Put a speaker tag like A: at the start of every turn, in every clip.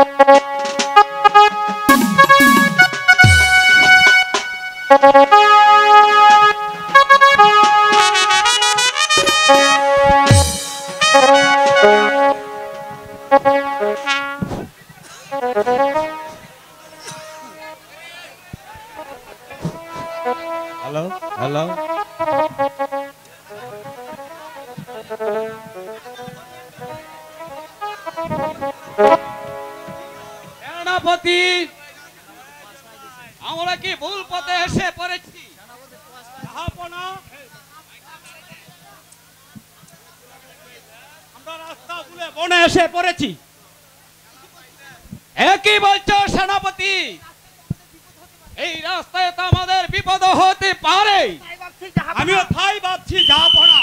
A: Hello hello সেনাপতি আমরা কি ভুল পথে এসে পড়েছি? আমরা রাস্তা ভুলে বনে এসে পড়েছি। একই বলছো সেনাপতি? এই রাস্তায় তো আমাদের বিপদ হতে পারে। আমিও তাই ভাবছি, যাব না।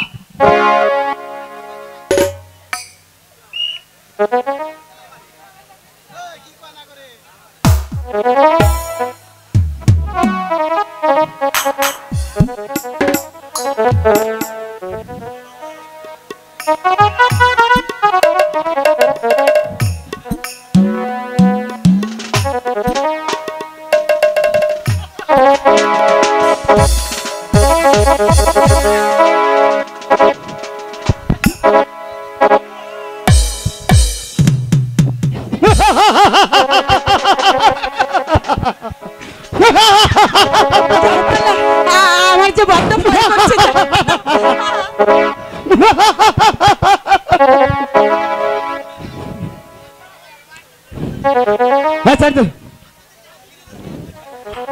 B: আমার যে বড্ড ভয় করছে।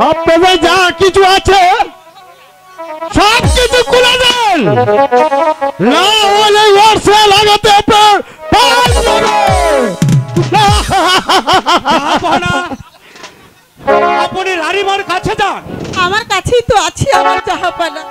C: আপনাদের যা কিছু আছে সব কিছু খুলে দেন, না হলে ওরসে লাগাতে
A: আপনি রানীমার কাছে যান।
B: আমার কাছেই তো আছে আমার জাহাপানা।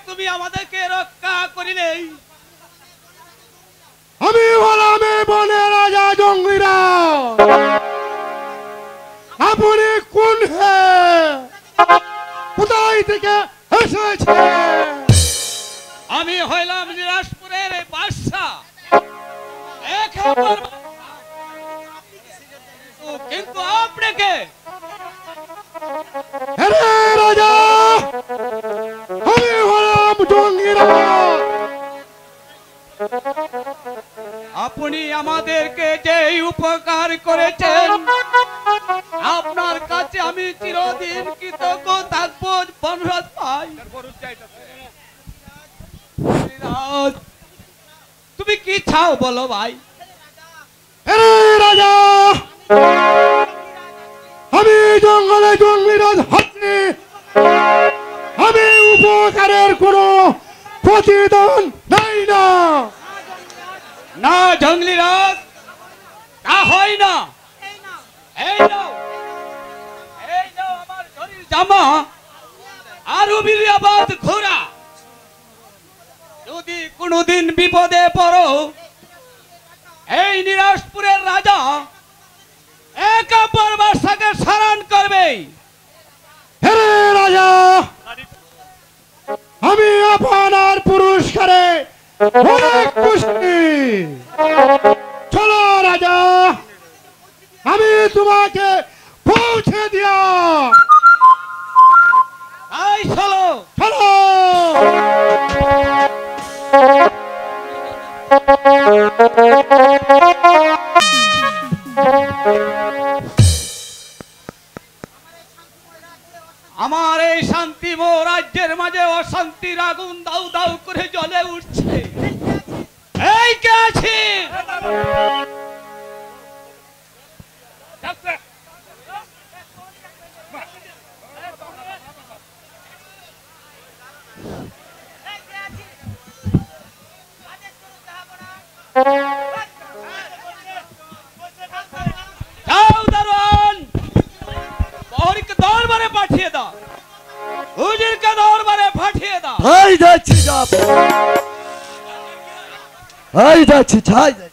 A: তুমি আমাদেরকে রক্ষা করিলে?
C: আমি হলাম বনের রাজা জঙ্গিরা। আপনি কোন হে, কোথায় থেকে এসেছে?
A: আমি হইলাম নিরাজপুরের বাদশা। কিন্তু আপনাকে
C: রাজা, আমি হলাম জঙ্গিরা।
A: আপনি আমাদেরকে যে উপকার করেছেন, আপনার কাছে আমি চিরদিন কৃতজ্ঞ থাকবো। বনরাজ ভাই, তুমি কি চাও বলো ভাই?
C: রাজা, আমি জঙ্গলে জঙ্গিরাজ হাতনি, আমি উপকারের কোন প্রতিদান নাই না।
A: না জঙ্গলিরাজ, তা হয় না। এই নাও, এই নাও আমার শরীর জামা আর উবিরিয়াবাদ ঘোড়া। যদি কোনোদিন বিপদে পড়ো, এই নিরাজপুরের রাজা একা পরবাসাকে স্মরণ করবে।
C: রাজা, আমি আপনার পুরস্কারে অনেক খুশি। চলো রাজা, আমি তোমাকে পৌঁছে দিয়া।
A: এই চলো
C: চলো।
A: আমার এই শান্তিময় রাজ্যের মাঝে অশান্তির আগুন দাউ দাউ করে জ্বলে উঠছে। এই কে আছে? যাও দারোয়ান, প্রহরীকে দরবারে পাঠিয়ে দাও, হুজুরকে দরবারে পাঠিয়ে দাও।
D: এই যাচ্ছি এই যাচ্ছি ছাই যাচ্ছি।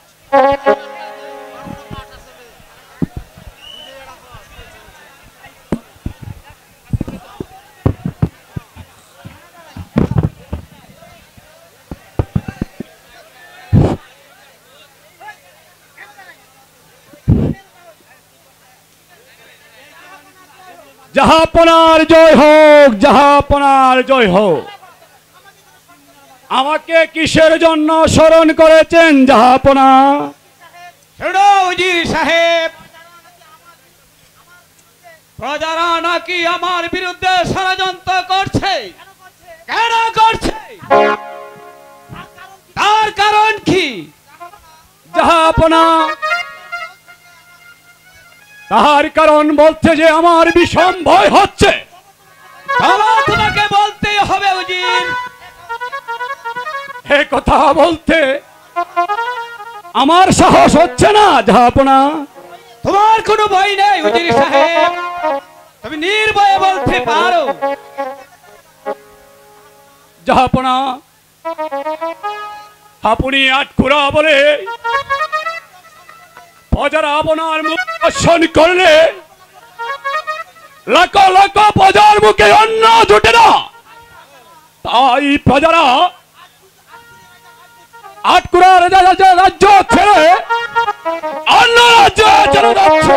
C: জাহাপনার জয় হোক, জাহাপনার জয় হোক। আমাকে কিসের জন্য স্মরণ করেছেন জাহাপনা?
A: শোনো উজির সাহেব, প্রজারা নাকি আমার বিরুদ্ধে ষড়যন্ত্র করছে। কেন করছে? তার কারণ কি?
C: জাহাপনা, তাহার কারণ বলছে যে আমার বিষম ভয় হচ্ছে।
A: তোমাকে বলতে হবে উজির।
C: এ কথা বলতে আমার সাহস হচ্ছে না জাহাপনা।
A: তোমার কোনো ভয় নেই উজির সাহেব, তুমি নির্ভয়ে বলতে পারো।
C: জাহাপনা, আপনি আটকুরা বলে প্রজারা আপনার মুখ দর্শন করলে লাখ লাখ প্রজার মুখে অন্ন জুটে না। তাই প্রজারা আটকুরা রাজ্য ছেড়ে অন্য রাজ্যে চলে যাচ্ছে।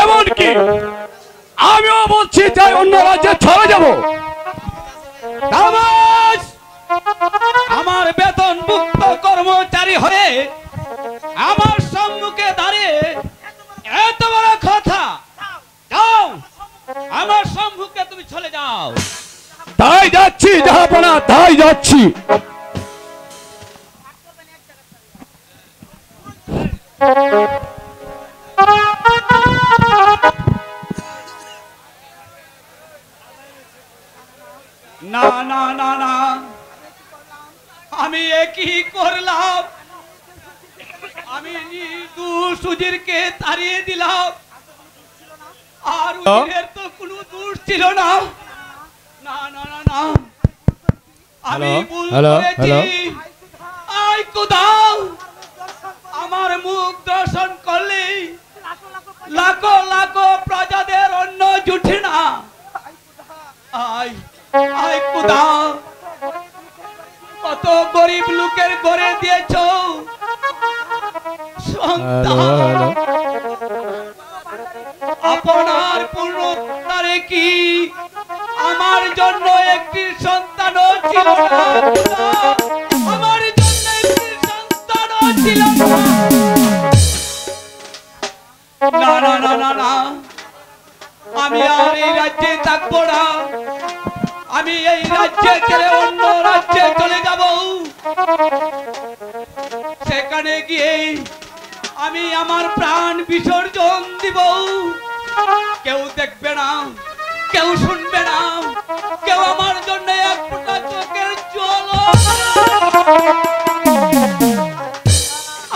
C: এমনকি আমিও বলছি যে অন্য রাজ্যে চলে যাব।
A: আমার বেতন মুক্ত কর্মচারী হয়ে আমার সম্মুখে দাঁড়িয়ে এত বড় কথা! যাও, আমার সম্মুখে তুমি চলে যাও।
C: তাই যাচ্ছি জাহাপনা, তাই যাচ্ছি।
A: না না না না, আমি একই করলাম। আমি নির্দোষ উজিরকে তাড়িয়ে দিলাম, আর উজিরের তো কোনো দোষ ছিল না। না না না না, আমি ভুল করেছি। আই খোদা, আমার মুখ দর্শন করলে লাখো লাখো প্রজাদের অন্ন জুটে না। আই আই খোদা, কত গরিব লোকের ঘরে দিয়েছ সন্তান। আপনার পূর্ণতারে কি আমার জন্য একটি সন্তানও ছিল না? আমার জন্য একটি সন্তানও ছিল না। না না না না না, আমি আর এই রাজ্যে থাকবো না। আমি এই রাজ্যে ছেড়ে অন্য রাজ্যে চলে যাব। সেখানে গিয়ে আমি আমার প্রাণ বিসর্জন দিব। কেউ দেখবে না, কেউ শুনবে না, কেউ আমার জন্য এক ফোঁটা চোখের জল।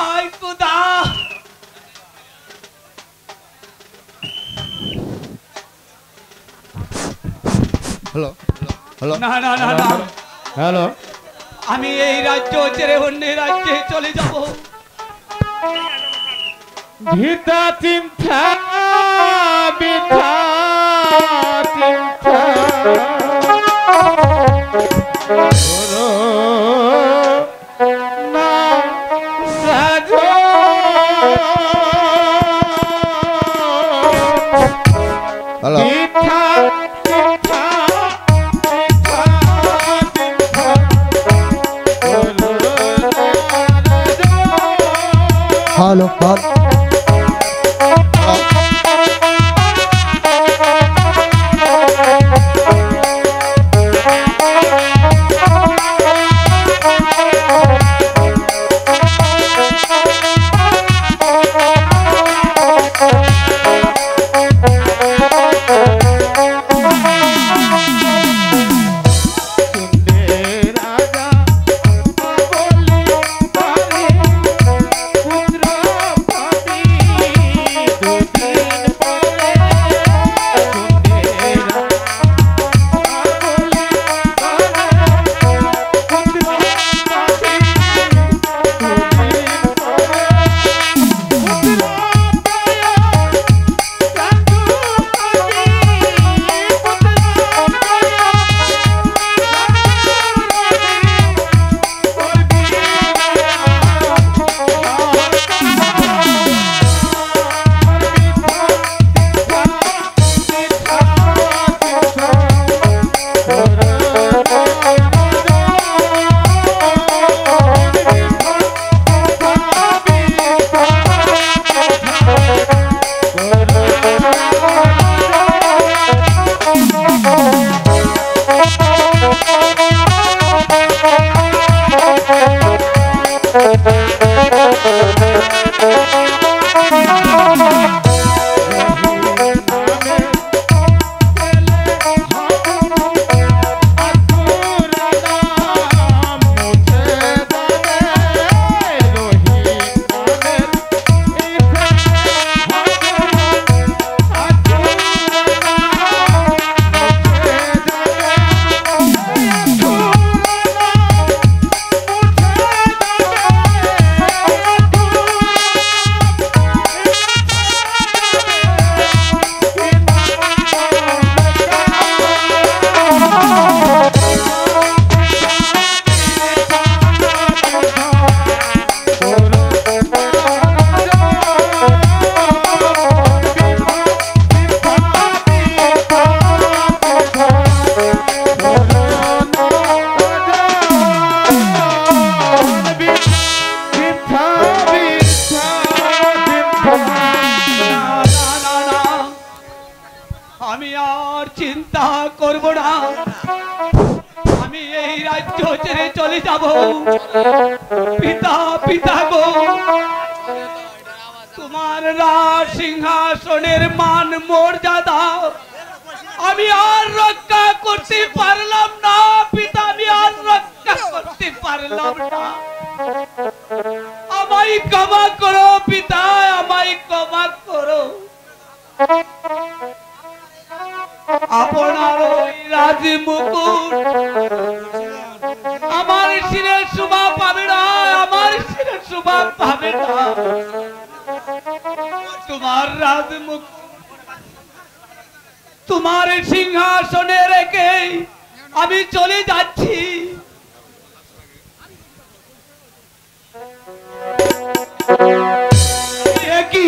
A: আয় খোদা,
D: হ্যালো হ্যালো
A: না না না না,
D: হ্যালো,
A: আমি এই রাজ্য ছেড়ে অন্য রাজ্যে চলে যাব।
C: ভিতা চিন্তা বিধা চিন্তা না সাজো
D: হ্যালো হ্যালো হ্যালো
A: আমি আর চিন্তা করব না, আমি এই রাজ্য ছেড়ে চলে যাব। পিতা পিতা গো, তোমার রাজ সিংহাসনের মান মর্যাদা আমি আর রক্ষা করতে পারলাম না। পিতা, আমি আর রক্ষা করতে পারলাম না, আমায় ক্ষমা করো পিতা, আমায় ক্ষমা করো। আপনার ওই রাজ মুকুট আমার শিরের শোভা পাবে না, আমার শিরের শোভা পাবে না। তোমার রাজ মুকুট তোমার সিংহাসনে রেখে আমি চলে যাচ্ছি। কি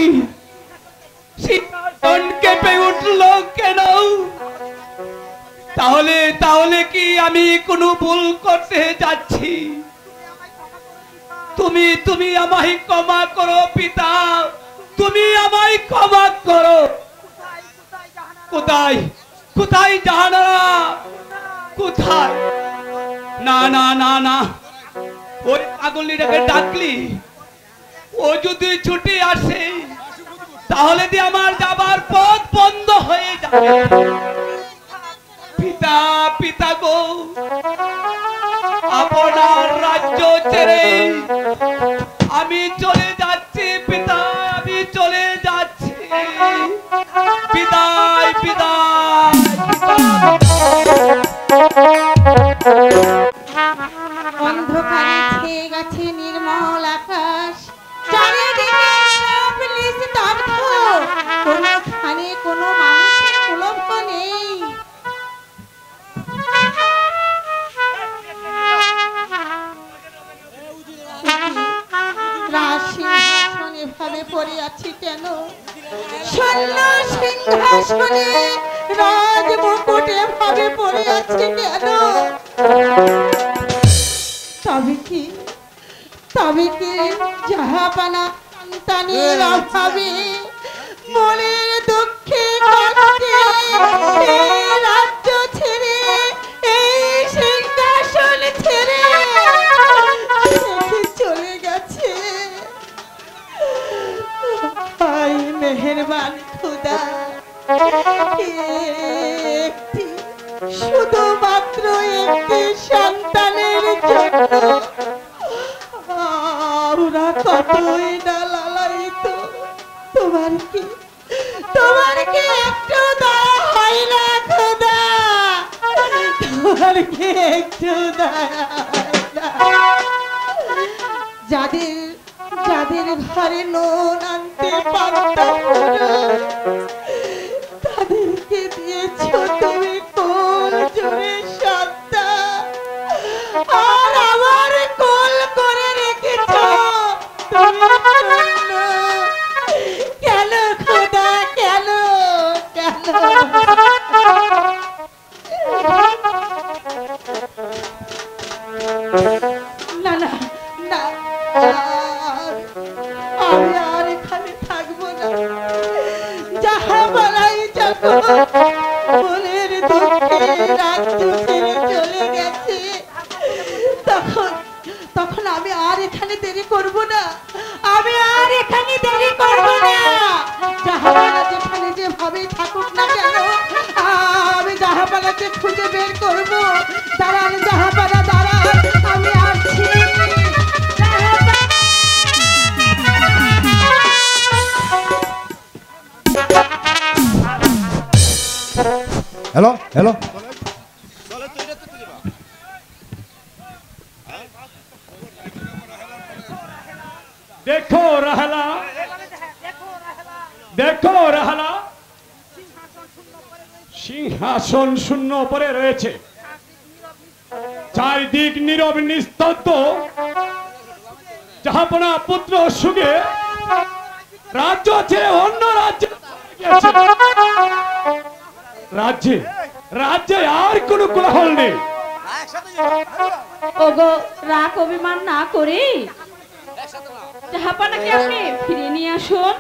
A: সিংহাসন কেঁপে উঠলো কেন? তাহলে কি আমি কোনো ভুল করতে যাচ্ছি? তুমি আমায় ক্ষমা করো পিতা, তুমি আমায় ক্ষমা করো। কোথায় কোথায় জাহানারা কোথায়? না না না না, ওই পাগলিটাকে ডাকলি, ও যদি ছুটে আসে তাহলে দিয়ে আমার যাবার পথ বন্ধ হয়ে যাবে। পিতা পিতা গো, আপনার রাজ্য ছেড়ে আমি চলে যাচ্ছি পিতা, আমি চলে যাচ্ছি। বিদায় বিদায়।
B: অন্ধকারে ছেয়ে গেছে নির্মল আকাশ, চারিদিকে সব নিস্তব্ধ, কোনোখানে কোনো মানুষের কলঙ্ক নেই। রাজ সিংহাসন এভাবে পড়ে আছি কেন? স্বর্ণ সিংহাসনে রাজ মুকুটে ভাবে পড়ে আছে কেন? তবে কি জাহাপানা সন্তানের অভাবে মনের দুঃখে কষ্টে এই রাজ্য ছেড়ে এই সিংহাসন ছেড়ে চলে গেছে? হায় মেহেরবান খোদা, একটি শুধুমাত্র একটি সন্তানের জন্য আমরা কতই না লালায়িত। তোমার কি একটু দয়া হয় না খোদা? তোমার কি একটু দয়া হয় না? যাদের ঘরে নুন আনতে পারতাম না, তাদেরকে দিয়েছ তুমি কোল জোরে সন্তান, আর আমার কোল করে রেখেছ তুমি শূন্য। কেন খোদা, কেন কেন? না না না, আমি আর এখানে থাকবো না। যাহা বলাই যখন মনের দুঃখে রাজ্য ছেড়ে চলে গেছে, তখন আমি আর এখানে দেরি করব না। আমি আর এখানে দেরি করব না। জাহাপানা যেখানে যেভাবে থাকুক না কেন, আমি জাহাপানাকে খুঁজে বের করব। দাঁড়ান জাহাপানা, দাঁড়ান, আমি আসছি।
D: হ্যালো হ্যালো,
C: দেখো রাহালা, দেখো রাহালা, সিংহাসন শূন্য পরে রয়েছে, চারিদিক নীরব নিস্তব্ধ। জাহাপনা পুত্র সুগে রাজ্য ছেড়ে অন্য রাজ্যে গেছে। রাজ্যে আর কোনো কোলাহল নেই।
E: ওগো, রাগ অভিমান না করে জাহাপানাকে আপনি ফিরিয়ে নিয়ে আসুন,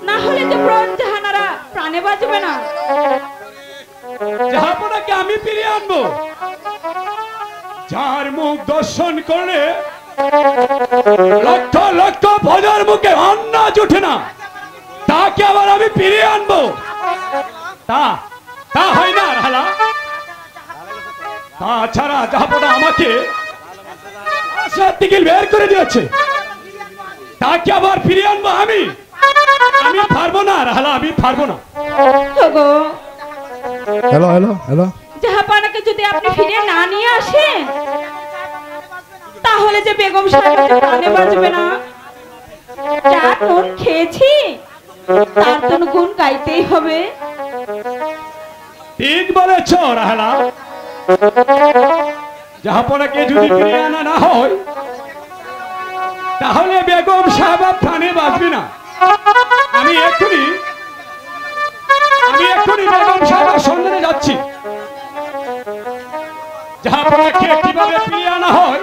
E: না হলে তো প্রাণ জাহানারা প্রাণে বাঁচবে না।
C: জাহাপনাকে আমি ফিরিয়ে আনবো? যার মুখ দর্শন করলে লক্ষ লক্ষ ভজার মুখে অন্ন জুটে না, তাকে আবার আমি ফিরিয়ে আনবো? তা হয় না রাহালা। তাছাড়া জাহাপনা আমাকে দিকে বের করে দিয়েছে, তাকে আবার ফিরিয়ে আনবো আমি? পারবো না রাহালা, আমি পারবো না।
E: ওগো,
D: হ্যালো হ্যালো হ্যালো,
E: জাহাপানাকে যদি আপনি ফিরিয়ে না নিয়ে আসেন, তাহলে যে বেগম সাহেব প্রাণে বাঁচবে না। যা নুন খেয়েছি তার তো গুণ গাইতেই হবে।
C: ঠিক বলেছ রাহালা। জাহাপনাকে যদি ফিরিয়ে আনা না হয়, তাহলে বেগম সাহেব প্রাণে বাঁচবে না। আমি এক্ষুনি বেগম সাহেবের সন্ধানে যাচ্ছি। জাহাপনাকে কিভাবে ফিরিয়ে আনা হয়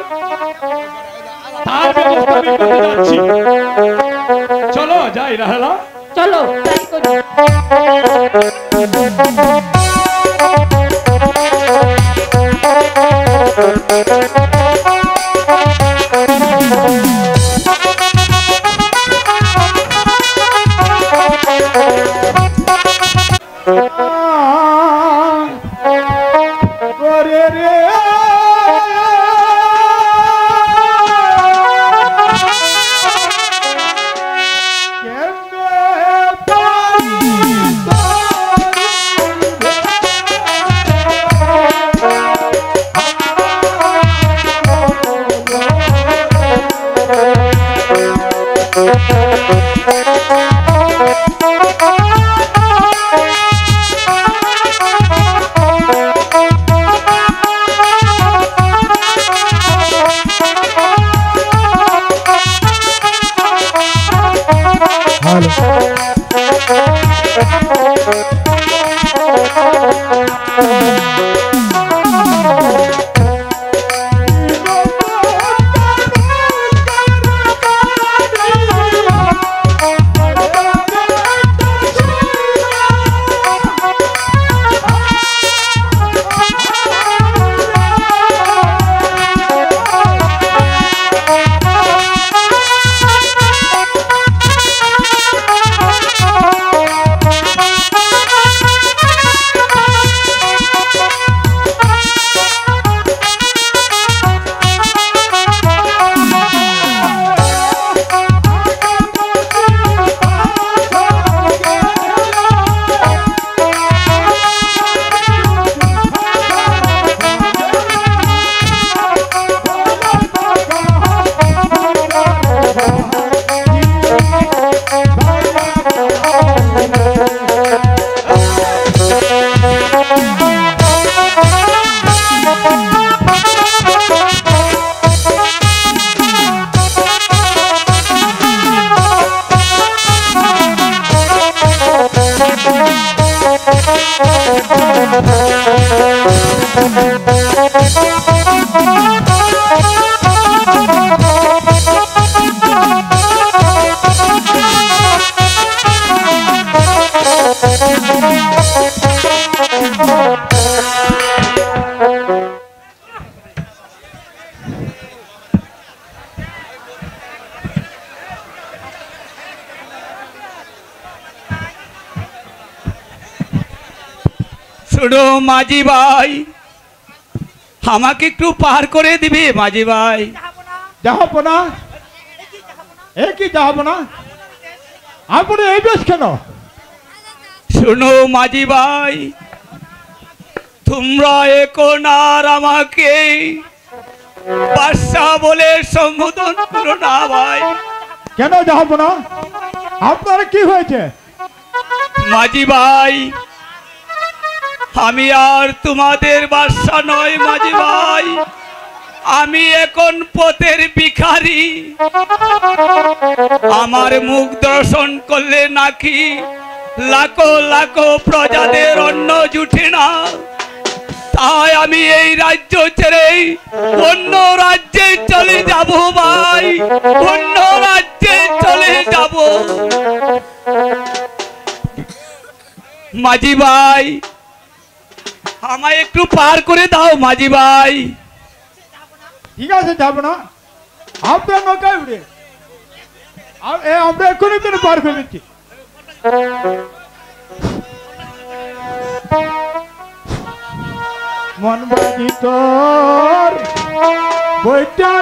C: তার ব্যবস্থা আমি করতে যাচ্ছি। চলো যাই রাহালা,
E: চলো তাই করি।
A: শুনো মাঝি ভাই, আমাকে একটু পার করে দিবে মাঝি ভাই?
C: যাবো না। এ কি যাবো না? আপনি এই বেশ কেন?
A: শুনো মাঝি ভাই, তোমরা এখন আর আমাকে বাদশা বলে সম্বোধন করো না ভাই।
C: কেন যাবো না? আপনার কি হয়েছে?
A: মাঝি ভাই, আমি আর তোমাদের বাদশা নয় মাঝি ভাই, আমি এখন পথের ভিখারি। আমার মুখ দর্শন করলে নাকি লাখো লাখো প্রজাদের অন্ন জুটে না, তাই আমি এই রাজ্য ছেড়ে অন্য রাজ্যে চলে যাব ভাই, অন্য রাজ্যে চলে যাব। মাঝি ভাই, আমায় একটু পার করে দাও মাঝি ভাই।
C: ঠিক আছে, যাবো না। আপনার নৌকায় উঠে আমরা এক্ষুনি করে পার করে দিচ্ছি। মন বাজি তোর বইটা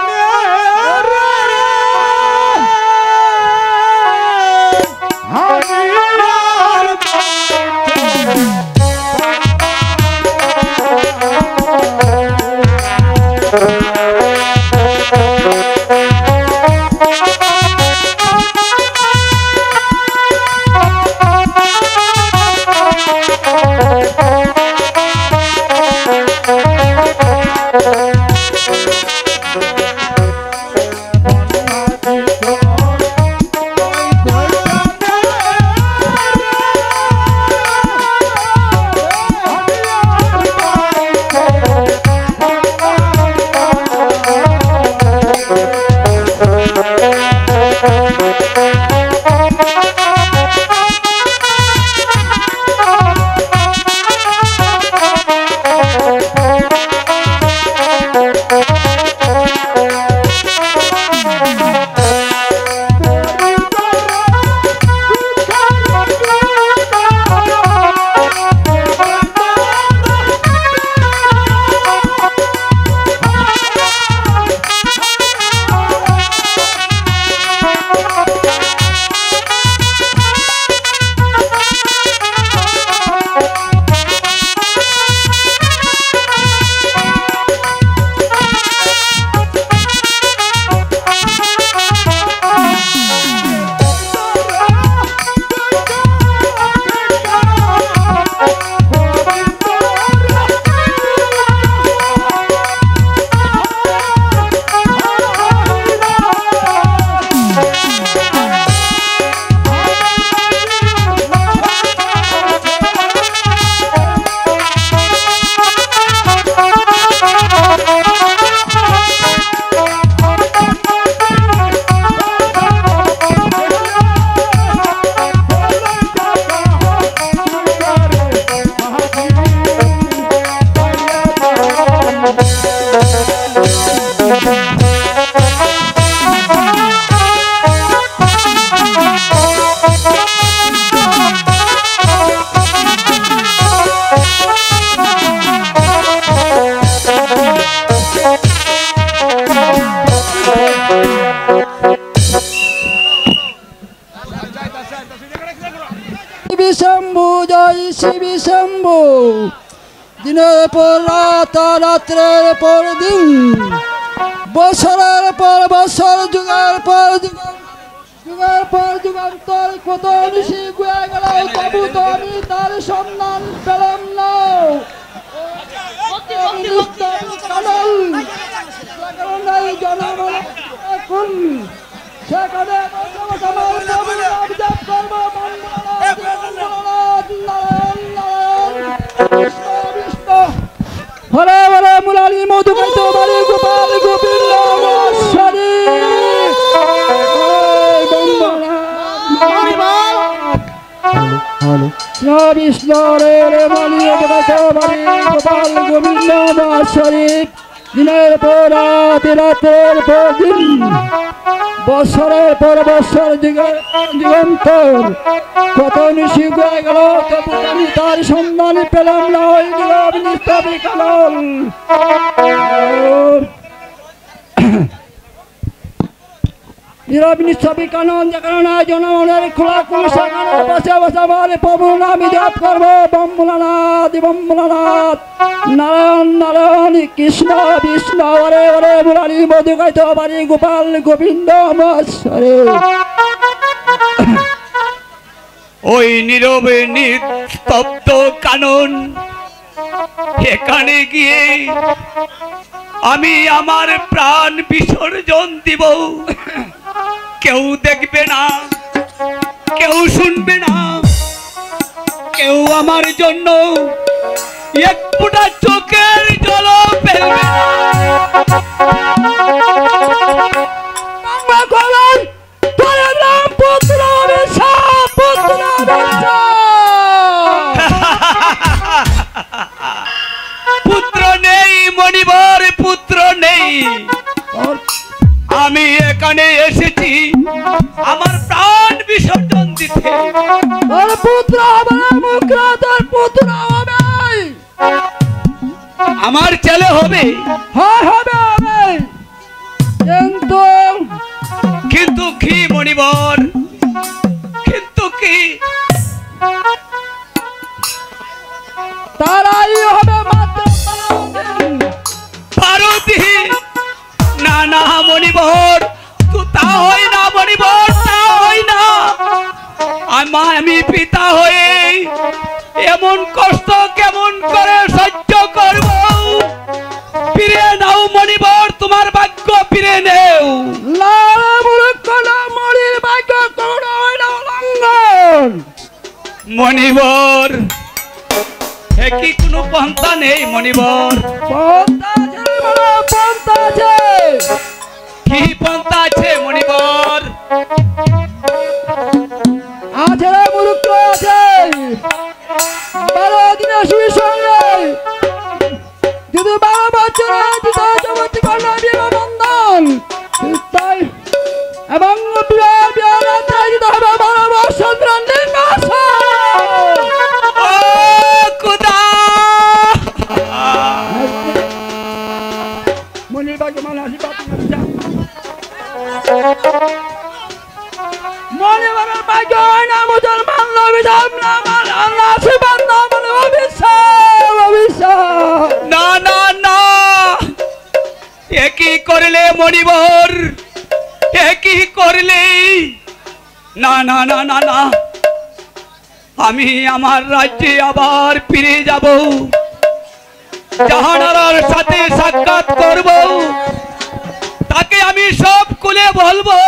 F: শম্ভু জয় শিবী শম্ভু। দিনের পর রাত, রাত্রের পর দিন, বছরের পর বছর, যুগের পর যুগের পর যুগান্তর কত নিশি গুয়া গেল, তবু তো আমি তার সন্ধান পেলাম না। এখন সেখানে হরে হরে মুরারি মধুকান্ত বাড়ি গোপাল গোবিন্দ কৃষ্ণ রে রে বালি বাড়ি গোপাল গোবিন্দ শরীফ। দিনের পর রাত, রাতের পর দিন, বছরের পর বছর যুগান্তর কত নিশি গড়ে গেল, তবু আমি তার সন্ধান পেলাম না। ওই নীরব নিস্তব্ধ কানন, নীরব নিস্তব্ধ কানন যেখানে জনমনের খোলা কুলসা কানন বসে বসে আমার প্রভু নামি জপ করবো। বম্বুলানাথ বম্বুলানাথ, নারায়ণ নারায়ণ, কৃষ্ণ বিষ্ণু, হরে হরে, মুরারি মধুকাইত বাড়ি, গোপাল গোবিন্দ মৎসরে।
A: ওই নীরবে নিস্তব্ধ কানন, এখানে গিয়ে আমি আমার প্রাণ বিসর্জন দিব। কেউ দেখবে না, কেউ শুনবে না, কেউ আমার জন্য এক ফোঁটা চোখের জল ফেলবে না। পুত্র নেই মণিবর, পুত্র নেই। আমি এখানে এসেছি আমার প্রাণ বিসর্জন দিতে।
F: পুত্র হবে মুখ্য, তোর পুত্র হবে,
A: আমার ছেলে হবে।
F: হ্যাঁ হবে হবে, কিন্তু
A: কিন্তু কি মণিবর, কিন্তু কি?
F: তারাই হবে মাত্র
A: 12 দিন। না না মণিবর, তা হয় না মণিবর, তা হয় না। আমি পিতা হয়ে এমন কষ্ট কেমন করে সহ্য করব? ফিরে নাও মণিবর, তোমার ভাগ্য ফিরে নেও।
F: না মূর্খ না, মরির ভাগ্য করুণ হয় না লঙ্ঘন।
A: মণিবর, কি কোনো পন্থা নেই মণিবর?
F: পন্থা আছে বলো, পন্থা আছে।
A: কি পন্থা আছে মণিবর?
F: আছে রে মূর্খ, আছে। 12 দিনের শিশুর সঙ্গে যদি 12 বছরের পিতা জগৎ কন্যা বিবাহ বন্ধন, তাই এবং বিবাহ রাত্রে দিতে হবে 12 বছর মনির ভাগ্য মানে আশীর্বাদ মনে মনের ভাগ্য হয় না মুসলমান নবী আল্লাহ আশীর্বাদ না বলে অভিশাপ অভিশাপ।
A: না না না, একই করলে মণিবর, একই করলে। না না না না না, আমি আমার রাজ্যে আবার ফিরে যাব, জাহানারার সাথে সাক্ষাৎ করব, তাকে আমি সব খুলে বলবো।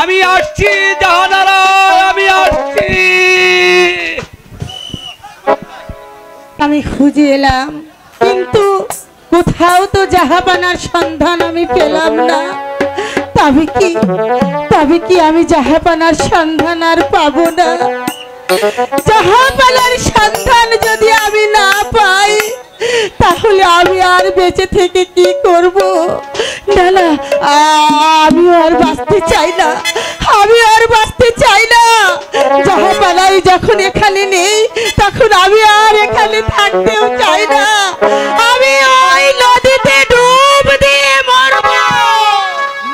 A: আমি আসছি জাহানারা, আমি আসছি।
B: আমি খুঁজে এলাম, কিন্তু কোথাও তো জাহাপানার সন্ধান আমি পেলাম না। তবে কি আমি জাহাপানার সন্ধান আর পাবো না? জাহাপানার সন্ধান যদি আমি না পাই, তাহলে আমি আর বেঁচে থেকে কি করব? না না, আমি আর বাঁচতে চাই না, আমি আর বাঁচতে চাই না। জাহাপানাই যখন এখানে নেই, তখন আমি আর এখানে থাকতেও চাই না। আমি ওই নদীতে ডুব দিয়ে মরব।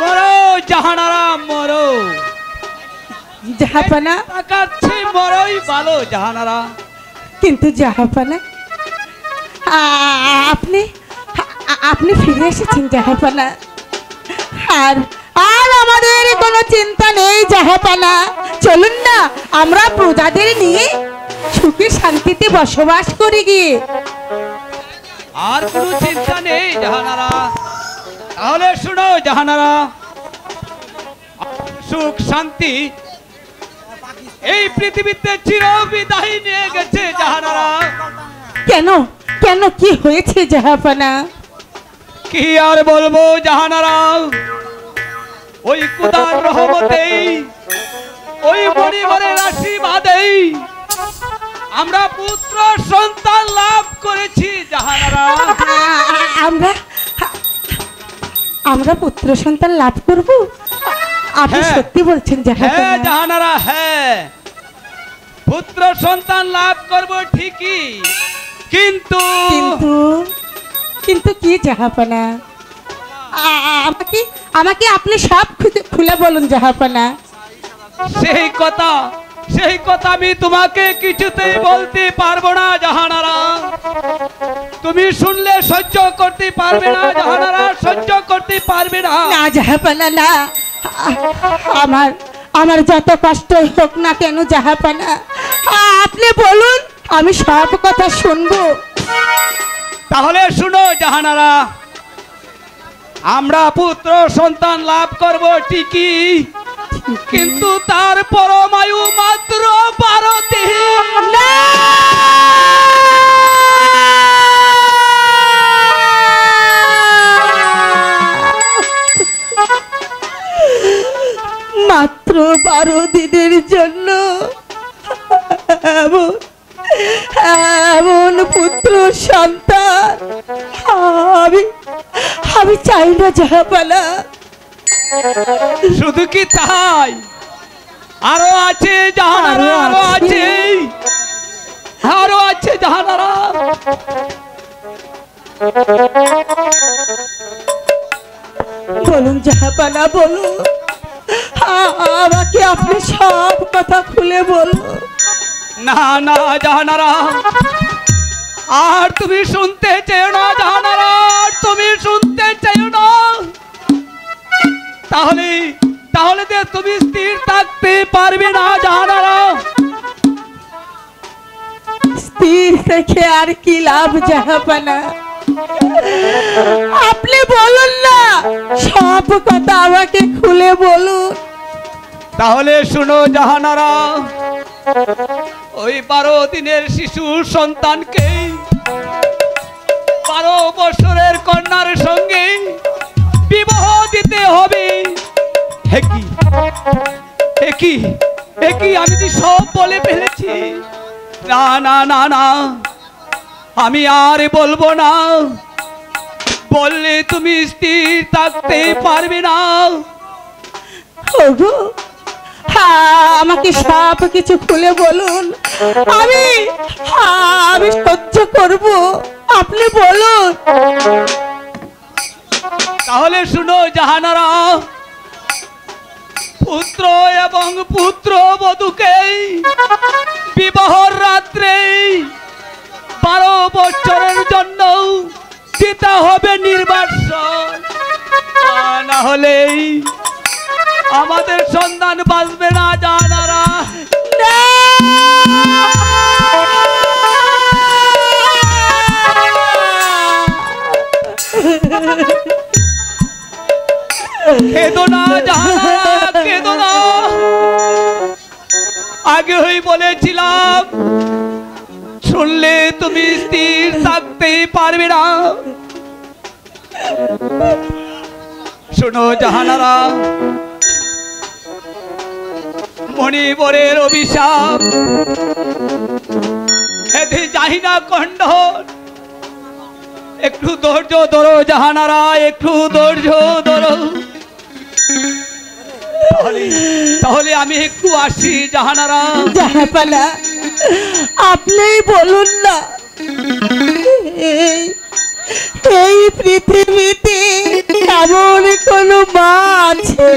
A: মরো জাহানারা, মরো।
B: জাহাপানা
A: তাকাচ্ছি, মরোই ভালো জাহানারা।
B: কিন্তু জাহাপানা, আপনি আপনি ফিরে এসেছেন জাহাপানা। আর আর আমাদের কোনো চিন্তা নেই জাহাপানা। চলুন না, আমরা প্রজাদের নিয়ে সুখে শান্তিতে বসবাস করি গিয়ে।
A: আর কোনো চিন্তা নেই জাহানারা। তাহলে শুনো জাহানারা, সুখ শান্তি এই পৃথিবীতে চিরবিদায় নিয়ে গেছে জাহানারা।
B: কেন কেন কি হয়েছে জাহাপানা?
A: কি আর বলবো জাহানারা, ওই খোদার রহমতেই, ওই পরিবারের আশীর্বাদেই আমরা পুত্র সন্তান লাভ করেছি জাহানারা।
B: আমরা পুত্র সন্তান লাভ করব? আপনি
A: হ্যাঁ।
B: সত্যি বলছেন
A: হ্যাঁ
B: জাহাপনা?
A: জাহানারা, হ্যাঁ পুত্র সন্তান লাভ করব ঠিকই, কিন্তু
B: কিন্তু কিন্তু কি জাহাপনা? আমাকে আমাকে আপনি সব খুলে বলুন জাহাপনা।
A: সেই কথা আমি তোমাকে কিছুতেই বলতে পারবো না জাহানারা। তুমি শুনলে সহ্য করতে পারবে না জাহানারা, সহ্য করতে পারবে না।
B: না জাহাপনা না, আমার আমার যত কষ্ট হোক না কেন জাহাপনা, আপনি বলুন, আমি সব কথা শুনবো।
A: তাহলে শুনো জাহানারা, আমরা পুত্র সন্তান লাভ করব ঠিকই, কিন্তু তার পরমায়ু মাত্র 12 দিন।
B: মাত্র 12 দিনের জন্য এমন এমন পুত্র সন্তান আমি আমি চাই না জাহাপনা।
A: শুধু কি তাই, আরো আছে জাহানারা, আরো আছে, আরো আছে জাহানারা।
B: বলুন জাহাপনা বলুন, আমাকে আপনি সব কথা খুলে বলুন।
A: না না জাহানারা, আর তুমি শুনতে চাও না জাহানারা, আর তুমি শুনতে চাও না, তাহলে তাহলে যে তুমি স্থির থাকতে পারবে না জাহানারা।
B: স্থির থেকে আর কি লাভ জাহাপনা? আপনি বলুন না, সব কথা আমাকে খুলে বলুন।
A: তাহলে শুনো জাহানারা, ওই 12 দিনের শিশু সন্তানকে 12 বছরের কন্যার সঙ্গে বিবাহ দিতে হবে। একই আমি তো সব বলে ফেলেছি। না না না না, আমি আর বলবো না, বললে তুমি স্থির থাকতে পারবে না।
B: ওগো, আমাকে সব কিছু খুলে বলুন, আমি আমি সহ্য করব, আপনি বলুন।
A: তাহলে শুনো জাহানারা, পুত্র এবং পুত্র বধূকে বিবাহর রাত্রে 12 বছরের জন্য দিতে হবে নির্বাসন, না হলে আমাদের সন্তান বাঁচবে না জাহানারা। কেঁদো না জাহানারা, কেঁদো না। আগে হই বলেছিলাম, শুনলে তুমি স্থির থাকতে পারবে না। শোনো জাহানারা, মণিবরের অভিশাপ, এতে যাই না খণ্ডন। একটু ধৈর্য ধরো জাহানারা, একটু ধৈর্য ধরো। তাহলে আমি একটু আসি জাহানারা।
B: জাহাপনা, আপনি বলুন না, এই পৃথিবীতে এমন কোন মা আছে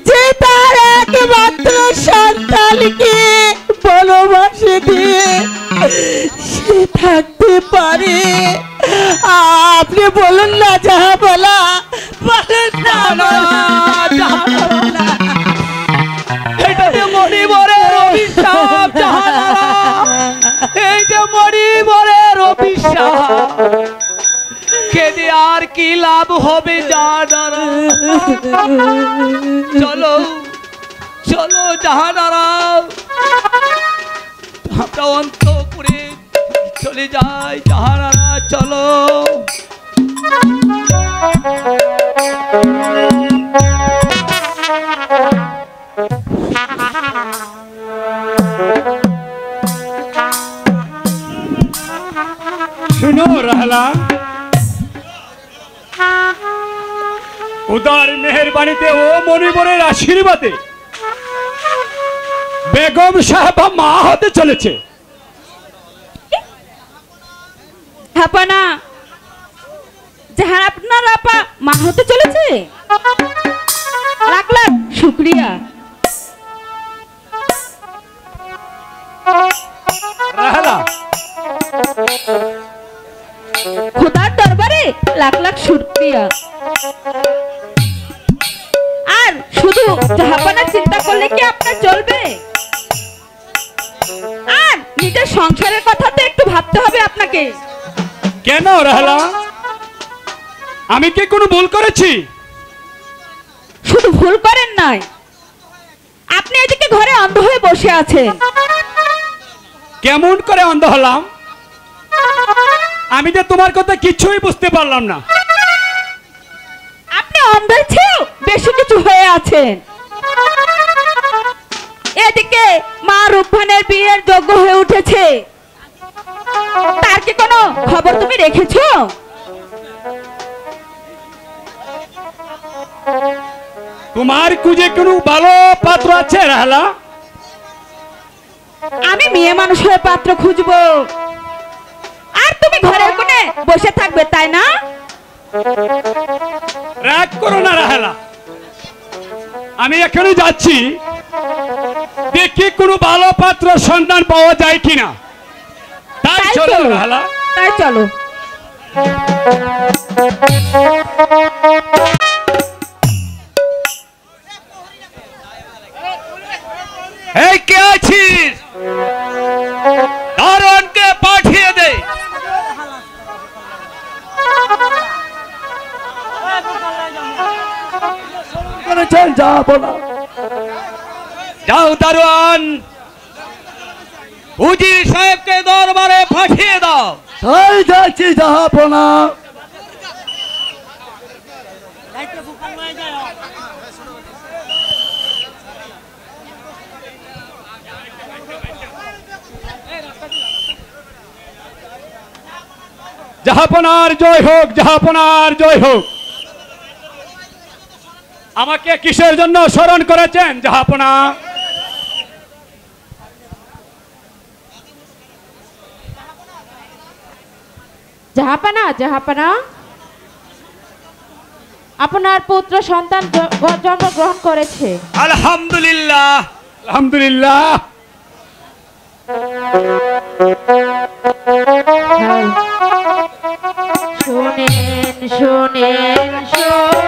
B: যে তার একমাত্র সন্তানকে ভালোবাসে দিয়ে সে থাকতে পারে? আপনি বলুন না জাহাপনা, বলুন না।
A: এটা যে মণিবরের অভিশাপ জাহানারা, এই যে মণিবরের অভিশাপ, কেঁদে আর কি লাভ হবে জাহানারা? চলো চলো জাহানারা, আমরা অন্তঃপুরে চলে যাই জাহানারা, চলো।
C: শুনো রাহলা, বাড়িতে ও মনিবরের আশীর্বাদে বেগম সাহেবা মা হতে চলেছে।
E: হাপানা যাহা আপনার আপা মা হতে চলেছে, লাখ লাখ শুক্রিয়া।
C: রাহেলা,
E: খোদার দরবারে লাখ লাখ শুক্রিয়া। আর শুধু জাহাপানা চিন্তা করলে কি আপনার চলবে? আর নিজের সংসারের কথা তো একটু ভাবতে হবে আপনাকে।
C: কেন রাহেলা, আমি কি কোনো ভুল করেছি?
E: শুধু ভুল করেন নাই, আপনি এদিকে ঘরে অন্ধ হয়ে বসে আছেন।
C: কেমন করে অন্ধ হলাম? আমি যে তোমার কথা কিছুই বুঝতে পারলাম না।
E: আপনি অন্ধের চেয়েও বেশি কিছু হয়ে আছেন। এদিকে মা রূপভানের বিয়ের যোগ্য হয়ে উঠেছে, তার কি কোনো খবর তুমি রেখেছো?
C: তোমার খুঁজে কোনো ভালো পাত্র আছে রাহেলা?
E: আমি মেয়ে মানুষের পাত্র খুঁজবো, আর তুমি ঘরের কোণে বসে থাকবে, তাই না?
C: রাগ করো না রাহেলা, আমি এখনই যাচ্ছি, দেখি কোনো ভালো পাত্র সন্ধান পাওয়া যায় কিনা। তাই
E: তাই
C: চলো
E: চলো।
C: রাহেলা।
E: তাই চলো।
A: এই কে আছিস? দারোয়ানকে পাঠিয়ে দে। যাও দারোয়ান, উজির সাহেবকে দরবারে পাঠিয়ে দাও।
F: তাই যাচ্ছি জাহাপনা।
C: জাহাপনার জয় হোক, জাহাপনার জয় হোক। আমাকে কিসের জন্য স্মরণ করেছেন জাহাপনা?
G: জাহাপানা, জাহাপানা, আপনার পুত্র সন্তান জন্মগ্রহণ করেছে।
A: আলহামদুলিল্লাহ।
C: আলহামদুলিল্লাহ।
G: শোনেন শোনেন শোনেন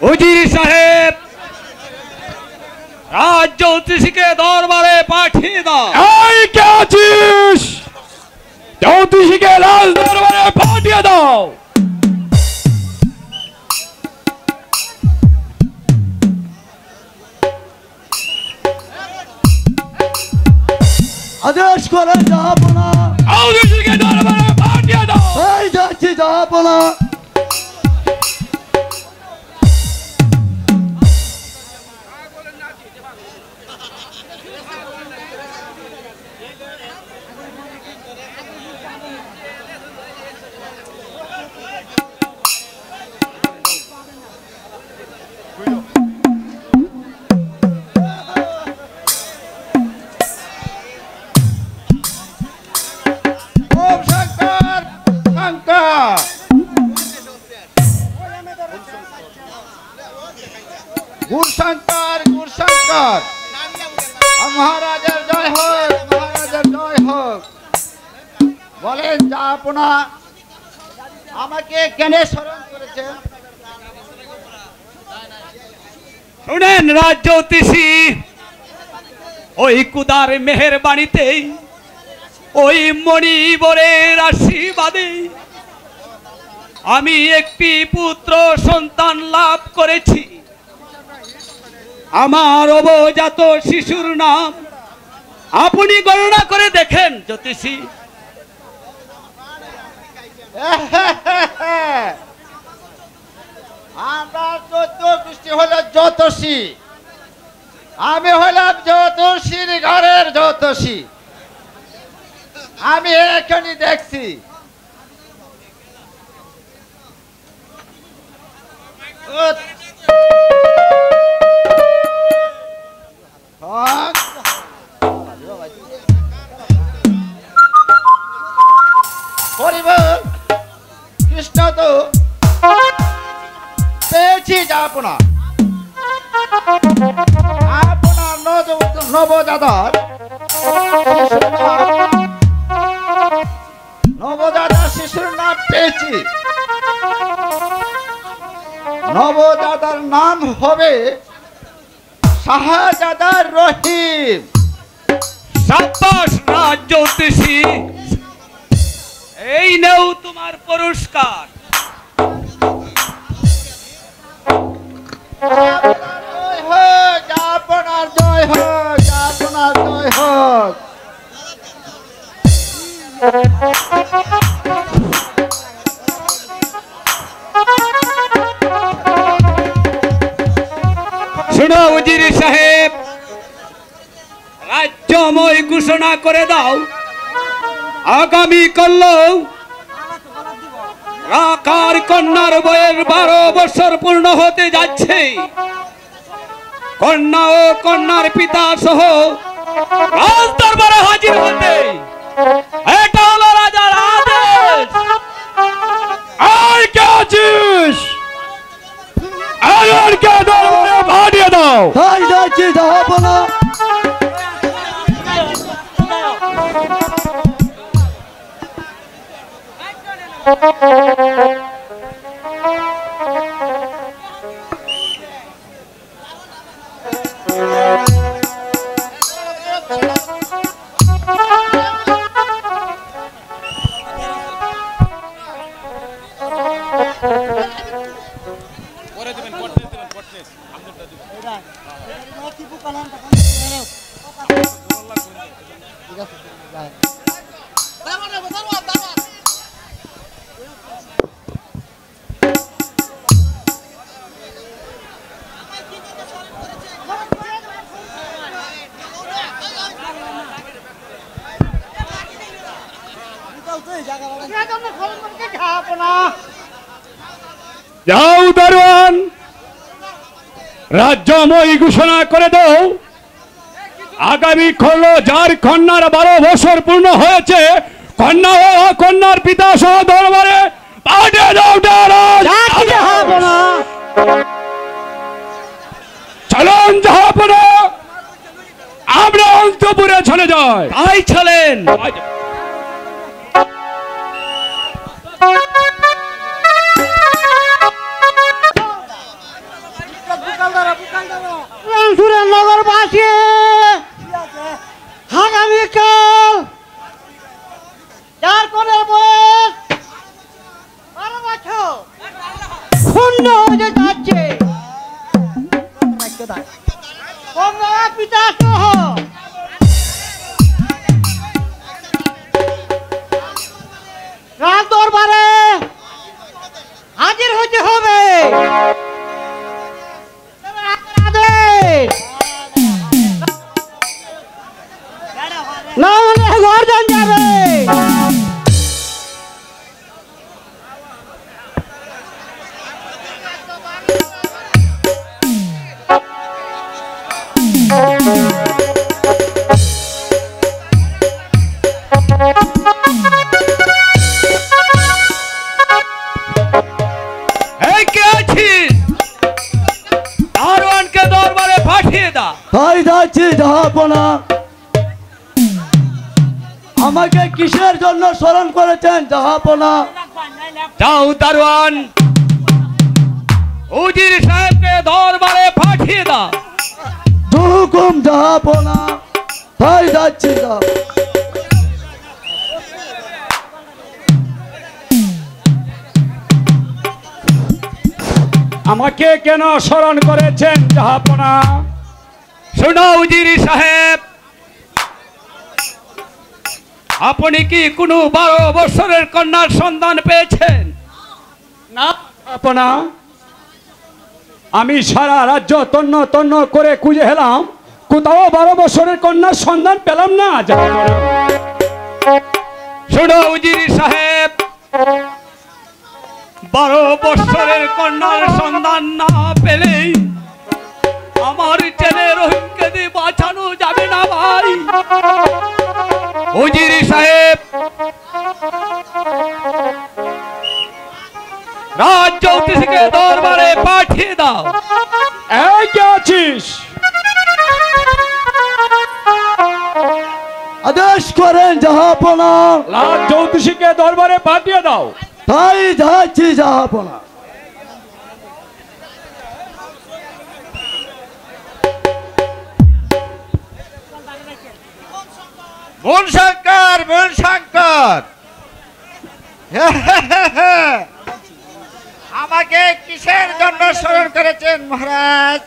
C: উজির সাহেব, রাজ জ্যোতিষীকে দরবারে পাঠিয়ে দাও। এই কে আছিস? জ্যোতিষীকে রাজ দরবারে পাঠিয়ে দাও।
F: আদেশ করে যাব না।
C: জ্যোতিষীকে দরবারে পাঠিয়ে দাও।
F: এই যাচ্ছি, যাব না।
H: ওম শঙ্কর শঙ্কর, গুর শঙ্কর গুর শঙ্কর, মহারাজের জয় হোক, মহারাজের জয় হোক। বলেন জাহাপনা, আমাকে কেন স্মরণ করেছেন?
C: শুনেন রাজ জ্যোতিষী, ওই কুদার মেহেরবাড়িতে ওই মণিবরের আশীর্বাদে আমি একটি পুত্র সন্তান লাভ করেছি। আমার অবজাত শিশুর নাম আপনি গণনা করে দেখেন জ্যোতিষী।
H: আমরা 14 গোষ্ঠী হলো জ্যোতিষী, আমি হলাম জ্যোতিষীর ঘরের জ্যোতিষী। আমি এখনই দেখছি কৃষ্ণ তো পেয়েছি যাপনা। আপনার নবজাতক নবজাতক শিশুর নাম পেয়েছি। নবজাতার নাম হবে শাহজাদা রহিম।
C: সাব্বাস রাজ জ্যোতিষী, এই নেও তোমার পুরস্কার।
H: জয় হোক, আপনার জয় হোক, আপনার জয় হোক।
C: শোনো উজির সাহেব, রাজ্যময় ঘোষণা করে দাও, আগামী কাল রাকার কন্যার বয়স 12 বছর পূর্ণ হতে যাচ্ছে। কন্যা ও কন্যার পিতা সহ রাজ দরবারে হাজির হতে, এটা হলো রাজার আদেশ। আর কে আছিস? আয়নকে দরবারে পাঠিয়ে দাও।
F: তাই যাচ্ছি, যাব না।
C: যাও দারোয়ান, রাজ্যময় ঘোষণা করে দাও আগামী হলো যার কন্যার 12 বছর পূর্ণ হয়েছে কন্যা ও কন্যার পিতা সহ দরবারে পাঠিয়ে দাও। চলুন জাহাপনা, আমরা অন্তপুরে চলে যাই।
A: তাই চলেন।
H: নগরবাসী আগামীকাল যার কোনের বয়স 12 বছর পূর্ণ হতে যাচ্ছে কন্যা পিতা সহ রাজ দরবারে হাজির হতে হবে। না হলে গর্জন যাবে।
A: এই কে আছিস? দারোয়ানকে দরবারে পাঠিয়ে দাও।
F: তাই যাচ্ছি জাহাপনা। আমাকে কিসের জন্য স্মরণ করেছেন জাহাপনা?
A: যাও দারোয়ান, উজির সাহেবকে দরবারে পাঠিয়ে দাও।
F: হুকুম জাহাপনা। তাই যাচ্ছি
C: আমাকে কেন স্মরণ করেছেন জাহাপনা?
A: শোনো উজির সাহেব, আপনি কি কোনো 12 বছরের কন্যার সন্ধান পেয়েছেন?
C: না জাহাপনা, আমি সারা রাজ্য তন্ন তন্ন করে খুঁজে এলাম, কোথাও 12 বছরের কন্যার সন্ধান পেলাম না জাহাপনা।
A: শোনো উজির সাহেব, 12 বছরের কন্যার সন্ধান না পেলেই আমার ছেলে রহিমকে দিয়ে বাঁচানো যাবে না ভাই। উজির সাহেব, রাজ জ্যোতিষীকে দরবারে পাঠিয়ে দাও।
C: এই কে আছিস?
F: আদেশ করেন জাহাপনা।
C: রাজ জ্যোতিষীকে দরবারে পাঠিয়ে দাও।
F: তাই যাচ্ছি জাহাপনা।
H: মনশঙ্কর মনশঙ্কর, আমাকে কিসের জন্য স্মরণ করেছেন মহারাজ?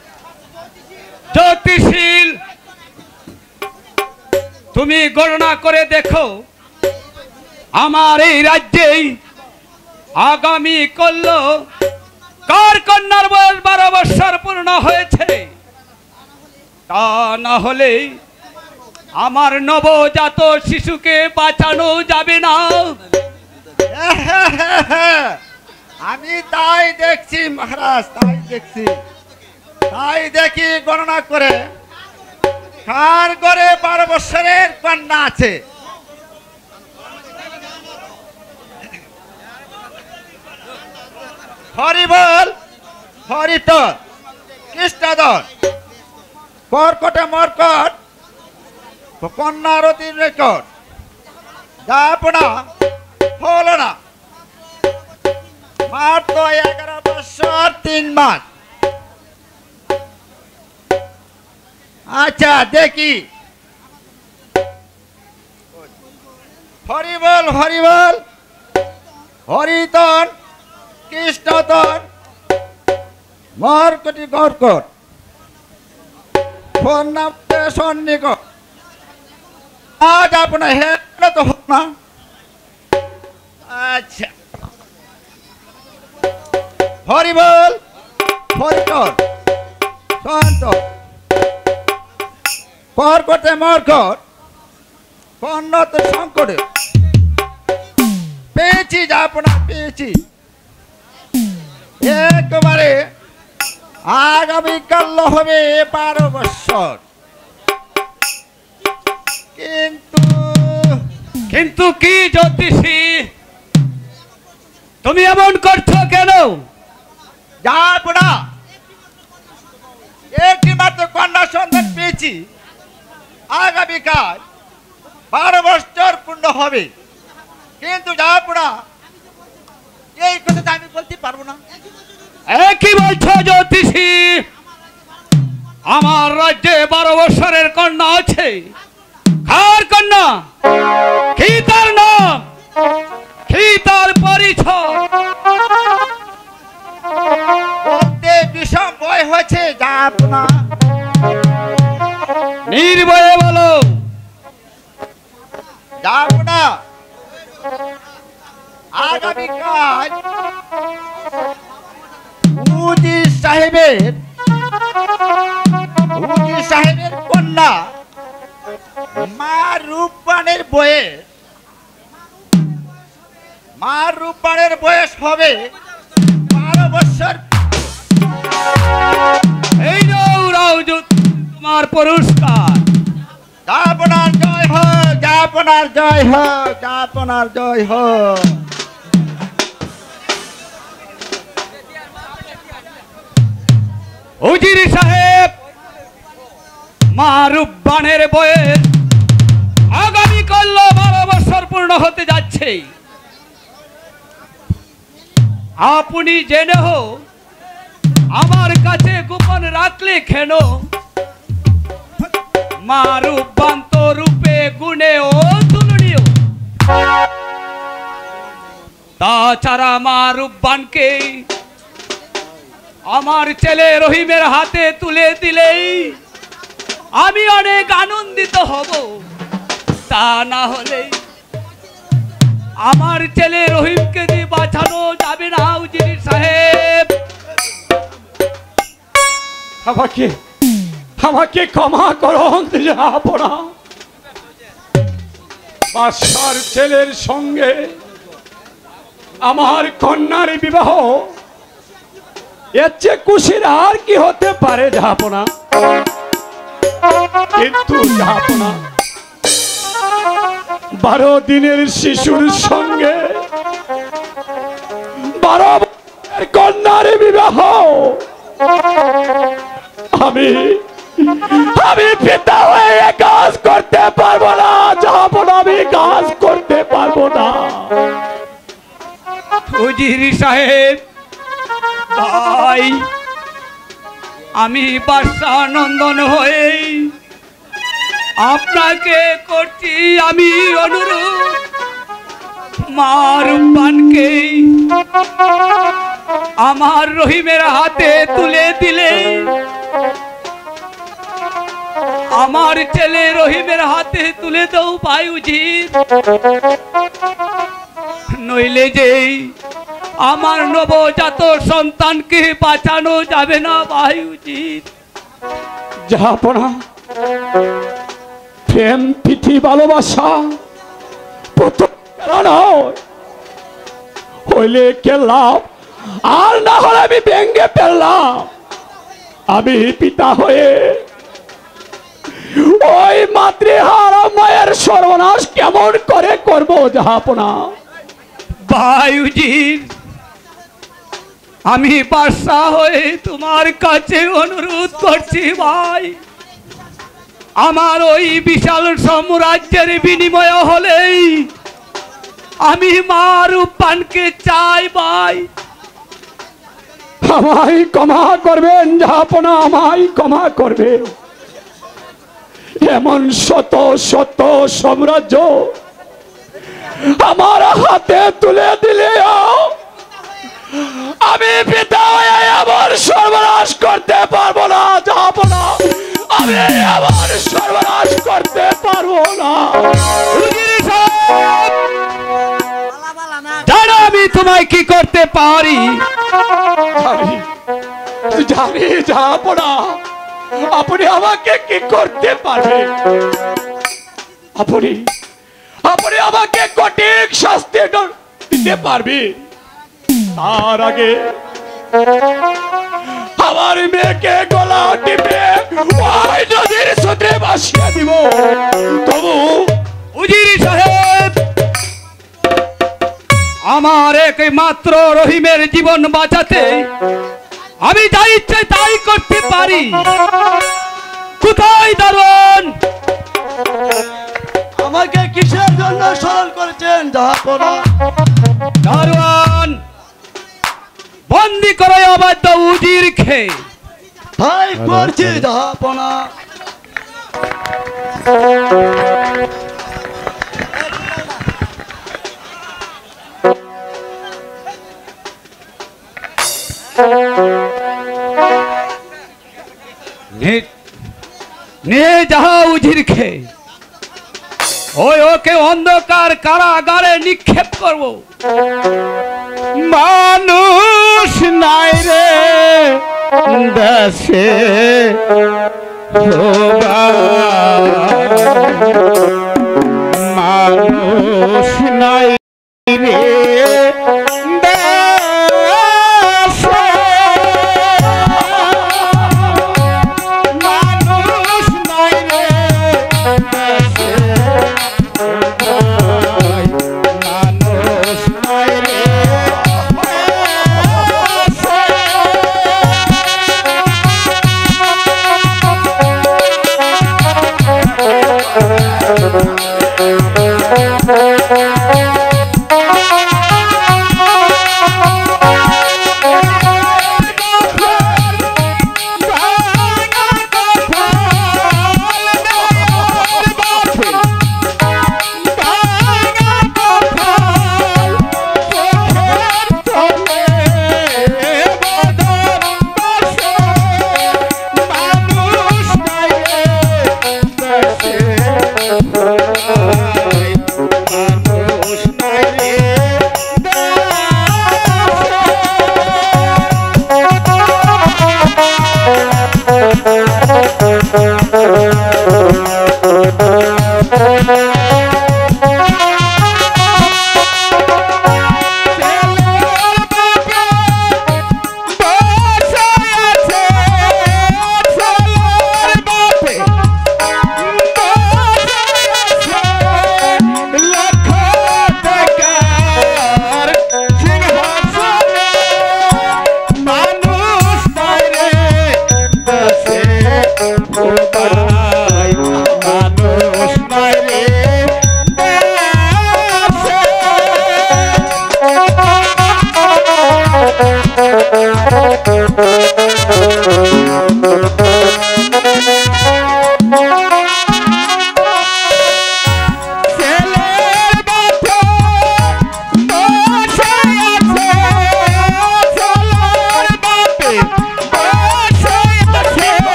A: জ্যোতিষীল, তুমি গণনা করে দেখো আমার এই রাজ্যেই আগামী করল কার কন্যার বয়স 12 বছর পূর্ণ হয়েছে। তা না হলে আমার নবজাত শিশুকে বাঁচানো যাবে না।
H: আমি তাই দেখছি মহারাজ, তাই দেখি গণনা করে কার ঘরে 12 বছরের কন্যা আছে। হরিবল, হরিতর, কৃষ্ণাদর, কর্কটে মর্কট, কন্যার অতি রেকর্ড, জাহাপনা হলো না। মাত্র 11 বছর 3 মাস। আচ্ছা দেখি, হরিবল হরিবল, হরিতন কৃষ্ণতন মরকটি গড়কট সন্নিকট। আজ আপনার হেড তো হোক না। আচ্ছা হরিবল হরিতন সন্ত কর্কটে মরকট কন্নত সংকটে পেয়েছি, যা আপনার পেয়েছি একেবারে। আগামীকাল হবে 12 বছর। কিন্তু
A: কিন্তু কি জ্যোতিষী, তুমি এমন করছো কেন?
H: যা আপনার একটি মাত্র কন্যা সন্তান পেয়েছি, আগামীকাল 12 বছর পূর্ণ হবে। কিন্তু যা আপনার এই কথাটা আমি বলতে পারবো না।
A: কি বলছো জ্যোতিষী? আমার রাজ্যে 12 বছরের কন্যা আছে। কার কন্যা? কি তার নাম? কি তার পরিচয়?
H: বলতে বিষম ভয় হয়েছে, যা আপনার
A: নির্ভয়ে বলো।
H: যা আপনার আগামীকাল উজির সাহেবের কন্যা মা রূপবানের বয়স হবে 12 বছর।
A: এই নাও তোমার পুরস্কার।
H: আপনার জয় হোক, আপনার জয় হোক, আপনার জয় হোক।
A: উজির সাহেব, মা রূপবানের বয়স আগামীকাল 12 বছর পূর্ণ হতে যাচ্ছে। আপনি জেনে আমার কাছে গোপন রাখলে কেন? মা রূপবান তো রূপে গুণে ও তুলনীয়। তাছাড়া মা রূপবানকে আমার ছেলে রহিমের হাতে তুলে দিলেই আমি অনেক আনন্দিত হব। তা না হলে আমার ছেলে রহিমকে দিয়ে বাঁচানো যাবে না। উজির সাহেব,
C: আমাকে ক্ষমা করুন জাহাপনা। বাদশার ছেলের সঙ্গে আমার কন্যার বিবাহ, এর চেয়ে খুশির আর কি হতে পারে জাহাপনা? কিন্তু জাহাপনা, 12 দিনের শিশুর সঙ্গে 12 বছরের কন্যার বিবাহ, আমি পিতা হয়ে কাজ করতে পারবো না জাহাপনা, আমি কাজ করতে পারবো না।
A: উজির সাহেব ভাই, আমি বাদশা নন্দন হয়ে আপনাকে করছি আমি অনুরোধ, মা রূপবানকে আমার রহিমের হাতে তুলে দিলে আমার ছেলে রহিমের হাতে তুলে দাও ভাই উজির। নইলে যে আমার নবজাত সন্তানকে বাঁচানো যাবে না ভাই উজির।
C: জাহাপনা, প্রেম প্রীতি ভালোবাসা হইলে খেললাম, আর না হলে আমি ভেঙ্গে ফেললাম। আমি পিতা হয়ে ওই মাতৃহারা মায়ের সর্বনাশ কেমন করে করবো জাহাপনা?
A: ভাই উজির, আমি বাদশা হয়ে তোমার কাছে অনুরোধ করছি ভাই, আমার ওই বিশাল সাম্রাজ্যের বিনিময় হলেই আমি মা রূপবানকে চাই ভাই।
C: আমায় ক্ষমা করবেন জাহাপনা, আমায় ক্ষমা করবেন। এমন শত শত সাম্রাজ্য আমার হাতে তুলে দিলে আমি পিতা হয়ে আমার সর্বনাশ করতে পারবো না জাহাপনা, আমি আমার সর্বনাশ করতে পারবো না।
A: জানো আমি তোমায় কি করতে পারি?
C: জানি জাহাপনা, আপনি আমাকে কি করতে পারবেন? আপনি আপনি আমাকে কঠিন শাস্তি দিতে পারবেন। তার আগে আমার মেয়েকে গলা টিপে ওই নদীর স্রোতে ভাসিয়ে দিব। তবু
A: উজির সাহেব, আমার একমাত্র রহিমের জীবন বাঁচাতে আমি যা ইচ্ছে তাই করতে পারি। কোথায় দারোয়ান?
I: আমাকে কিসের জন্য স্মরণ করেছেন জাহাপনা?
A: দারোয়ান, বন্দি করে অবাধ্য উজির খেয়ে।
I: তাই করছি জাহাপনা।
A: নিয়ে যাহা উজির খেয়ে ওকে অন্ধকার কারাগারে নিক্ষেপ করব।
C: মানুষ নাই রে দেশে, মানুষ নাই রে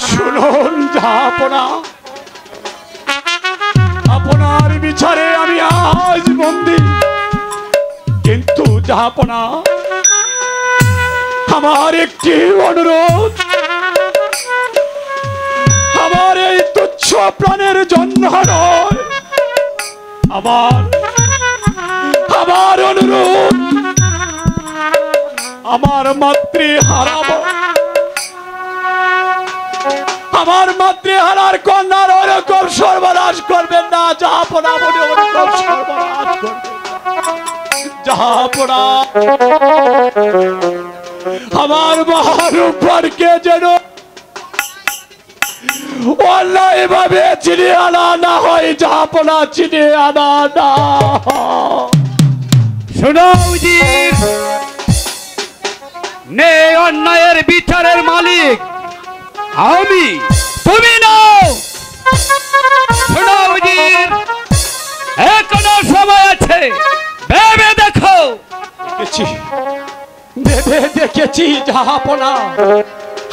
C: শুনুন জাহাপনা, আপনার বিচারে আমি আজ বন্দী, কিন্তু জাহাপনা আমার একটি অনুরোধ, আমার এই তুচ্ছ প্রাণের জন্য নয়, আমার অনুরোধ, আমার মাতৃ হারাবো আমার মাতৃহারার কন্যার ওরকম সর্বনাশ করবেন না জাহাপনা, বলে ওরকম সর্বনাশ করবেন জাহাপনা। আমার মহারূপকে যেন অন্যায় ভাবে চিনিয়ে আনা না হয় জাহাপনা, চিনিয়ে আনা না।
A: শোনো উজির, নে অন্যায়ের বিচারের মালিক আমি, তুমি নও। শোনো উজির, এখনো সময় আছে, ভেবে দেখো।
C: দেখেছি, ভেবে দেখেছি জাহাপনা,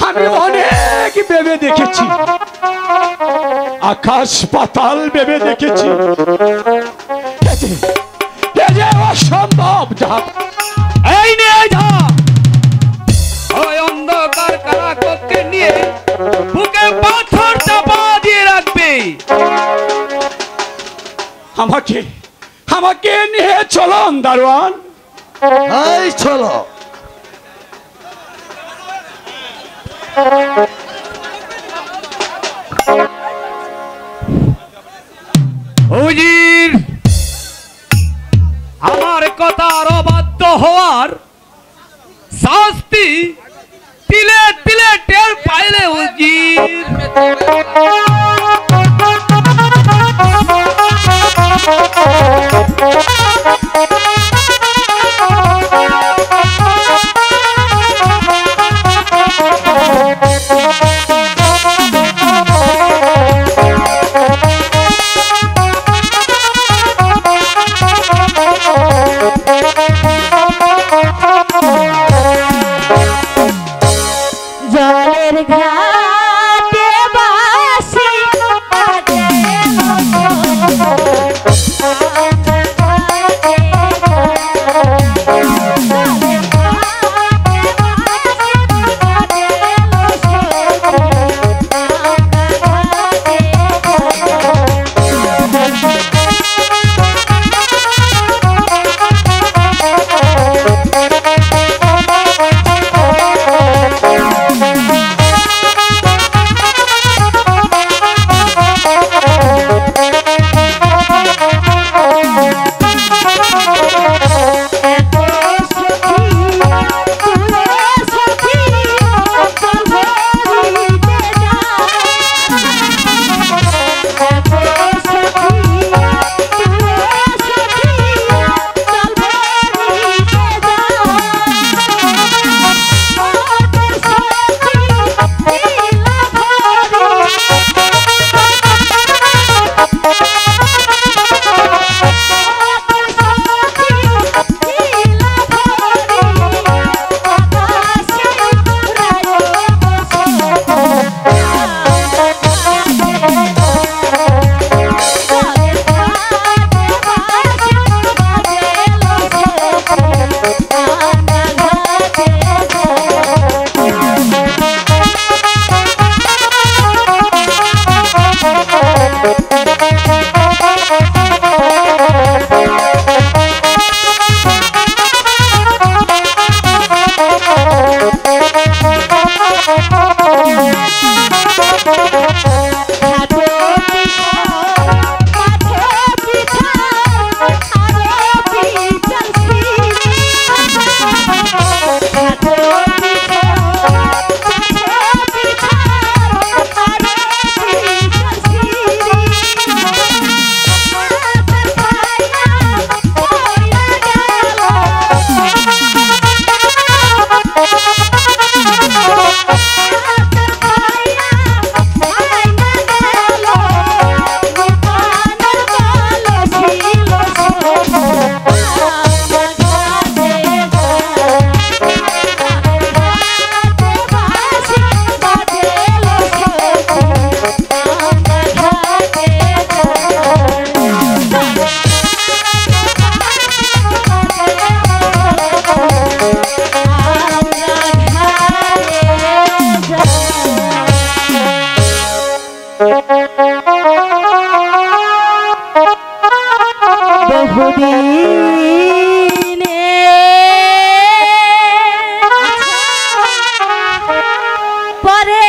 C: আমি অনেক ভেবে দেখেছি, আকাশ পাতাল ভেবে দেখেছি, অসম্ভব।
A: এই নিয়ে যা ওই অন্ধকার কারাকক্ষে নিয়ে বুকে পাথর চাপা দিয়ে রাখবে।
C: আমাকে আমাকে নিয়ে চলুন দারোয়ান।
I: এই চলো।
A: উজির, আমার কথার অবাধ্য হওয়ার শাস্তি তিলে তিলে টের পাইলে উজির।
G: জলের ঘাটে বাসি বাজে পরে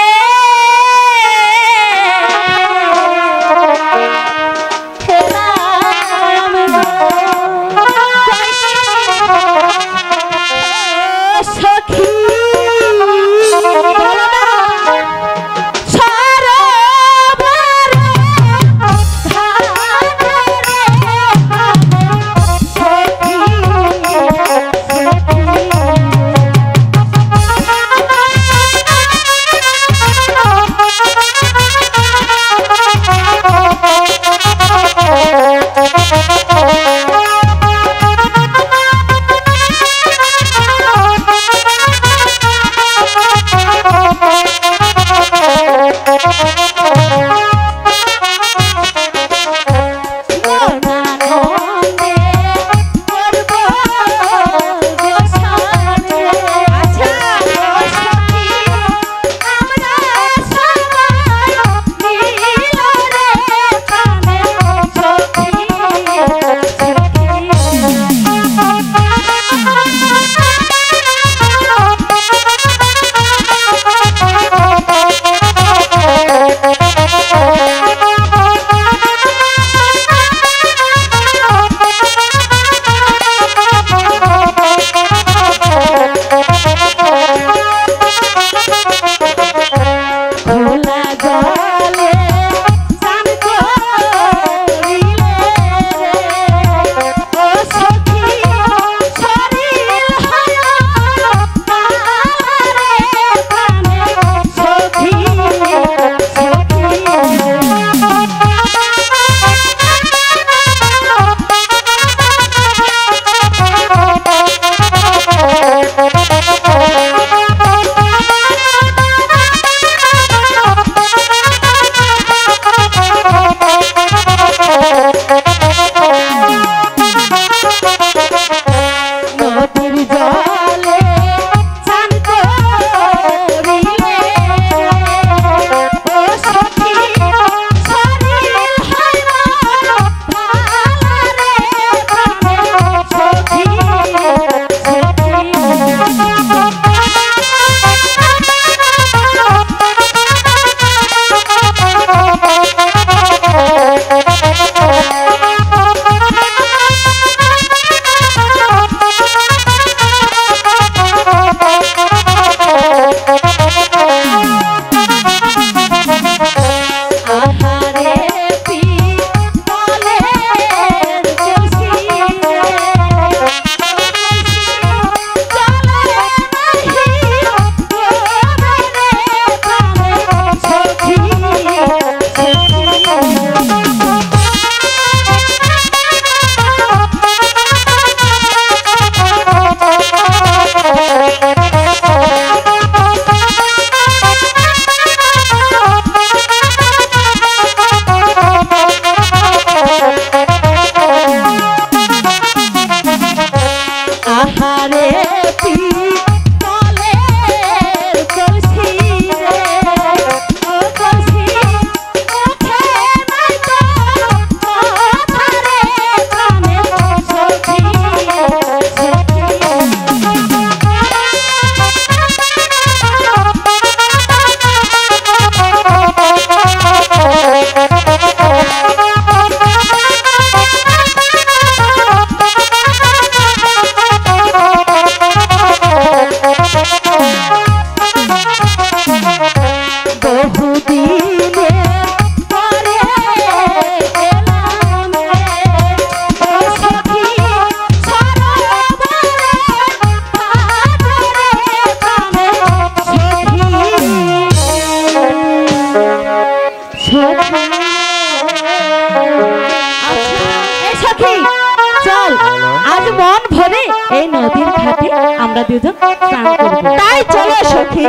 E: মন ভরে এই নদীর ঘাটে আমরা দুজন স্নান করব। তাই চলো সখী।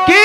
H: কি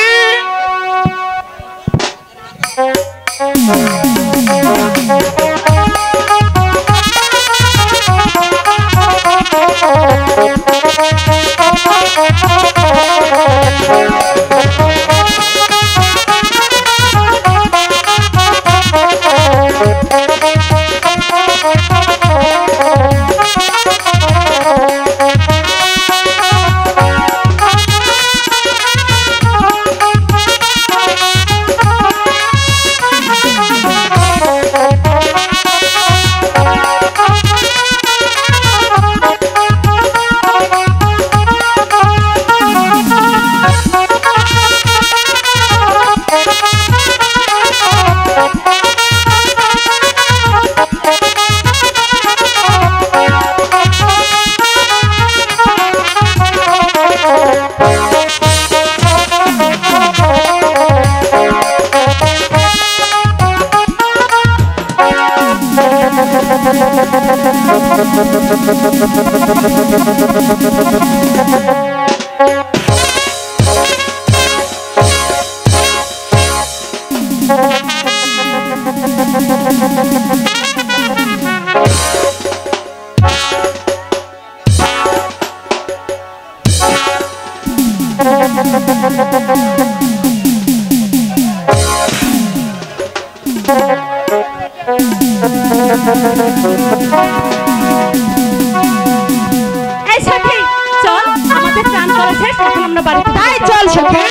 E: এই সখী চল, আমাদের স্নান করা শেষ, এখন আমরা বাড়িতে। তাই চল সখী।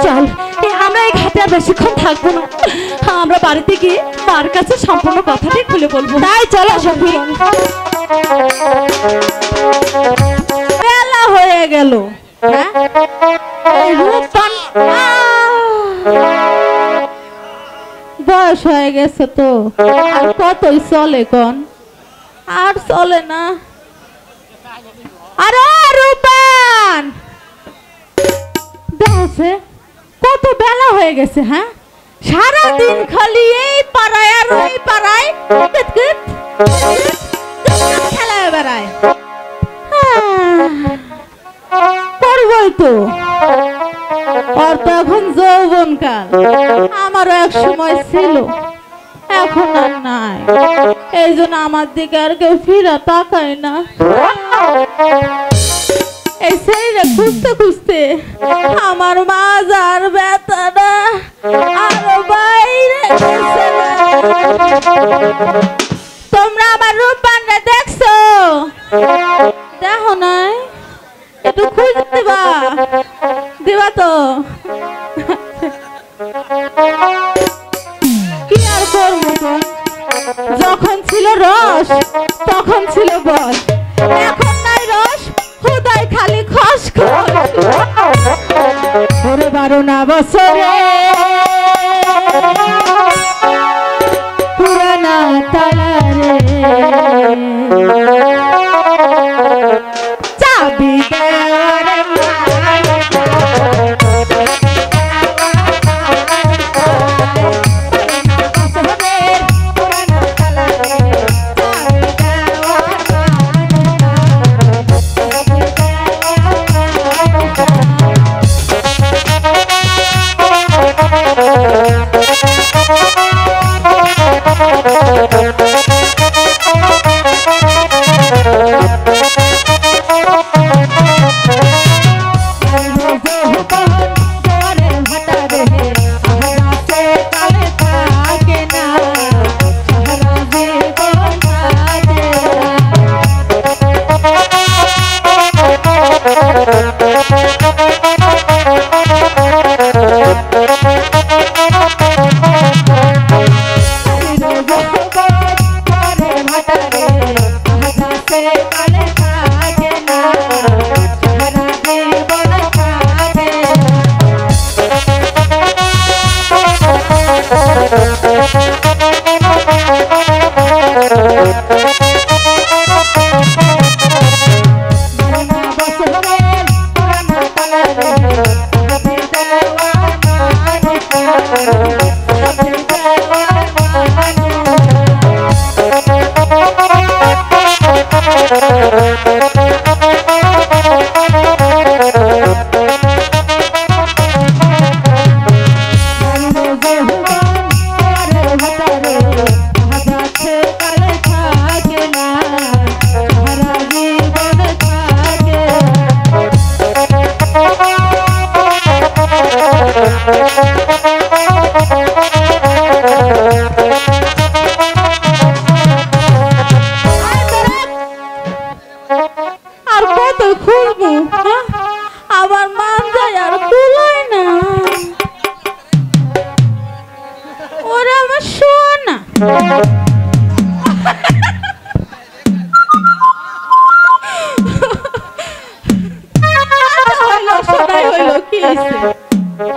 G: চল আমরা এই ঘাটে আর বেশিক্ষণ থাকবো না, আমরা বাড়িতে গিয়ে মার কাছে সম্পূর্ণ কথাটাই খুলে বলবো। তাই চলো সখী। বেলা হয়ে গেল, বয়স হয়ে গেছে তো আর কতই চলে কোন, আর চলে না। আরে রূপান দেখছে কত বেলা হয়ে গেছে, হ্যাঁ সারাদিন খালি এই পাড়ায় আর ওই পাড়ায় খেলায় বেড়ায়। করবই তো, ওর তো এখন যৌবন কাল, আমারও এক সময় ছিল, এখন আর নাই। এই জন্য আমার দিকে আর কেউ ফিরা তাকায় না। এই ছেলেরা খুঁজতে খুঁজতে আমার মাজার ব্যথাটা আরো বাইরে গেছে। তোমরা আমার রূপবানটা দেখছো? দেখো নাই? একটু খুঁজে দিবা, দিবা তো? কি আর করবো, যখন ছিল রস তখন ছিল বস, এখন নাই রস, হুদাই খালি খস খস। ওরে 12 বছরে পুরানা তালারে চাবি দেওয়ার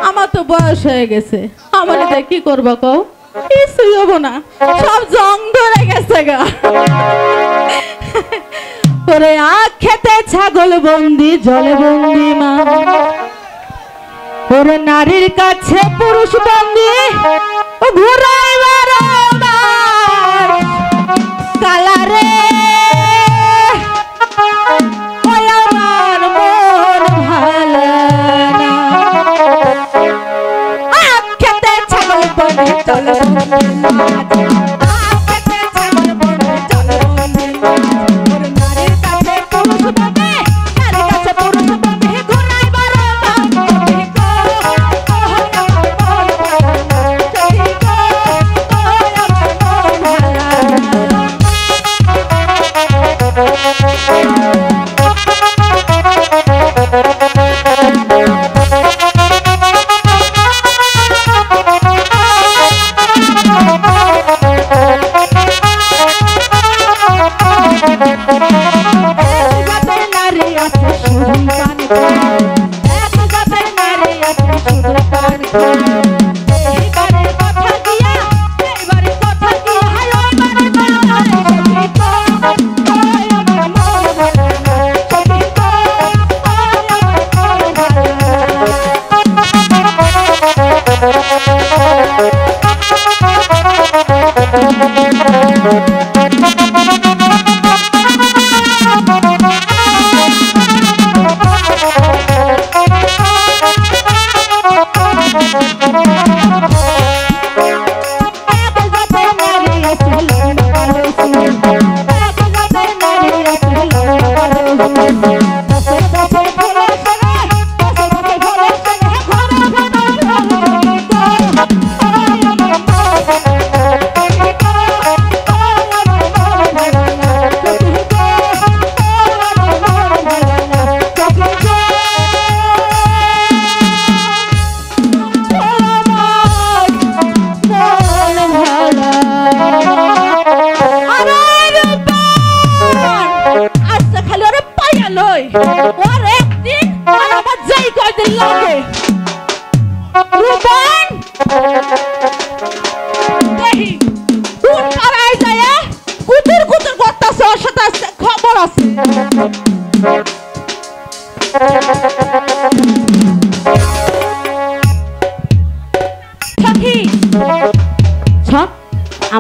G: আমার তো বয়স হয়ে গেছে, আমার কি করবো কও? কিছুই হবো না, সব জং ধরে গেছে গা। ওরে আখ খেতে ছাগল বন্দি, জলে বন্দি মা। ওরে নারীর কাছে পুরুষ বন্দি, ও ঘুরাইবার কালারে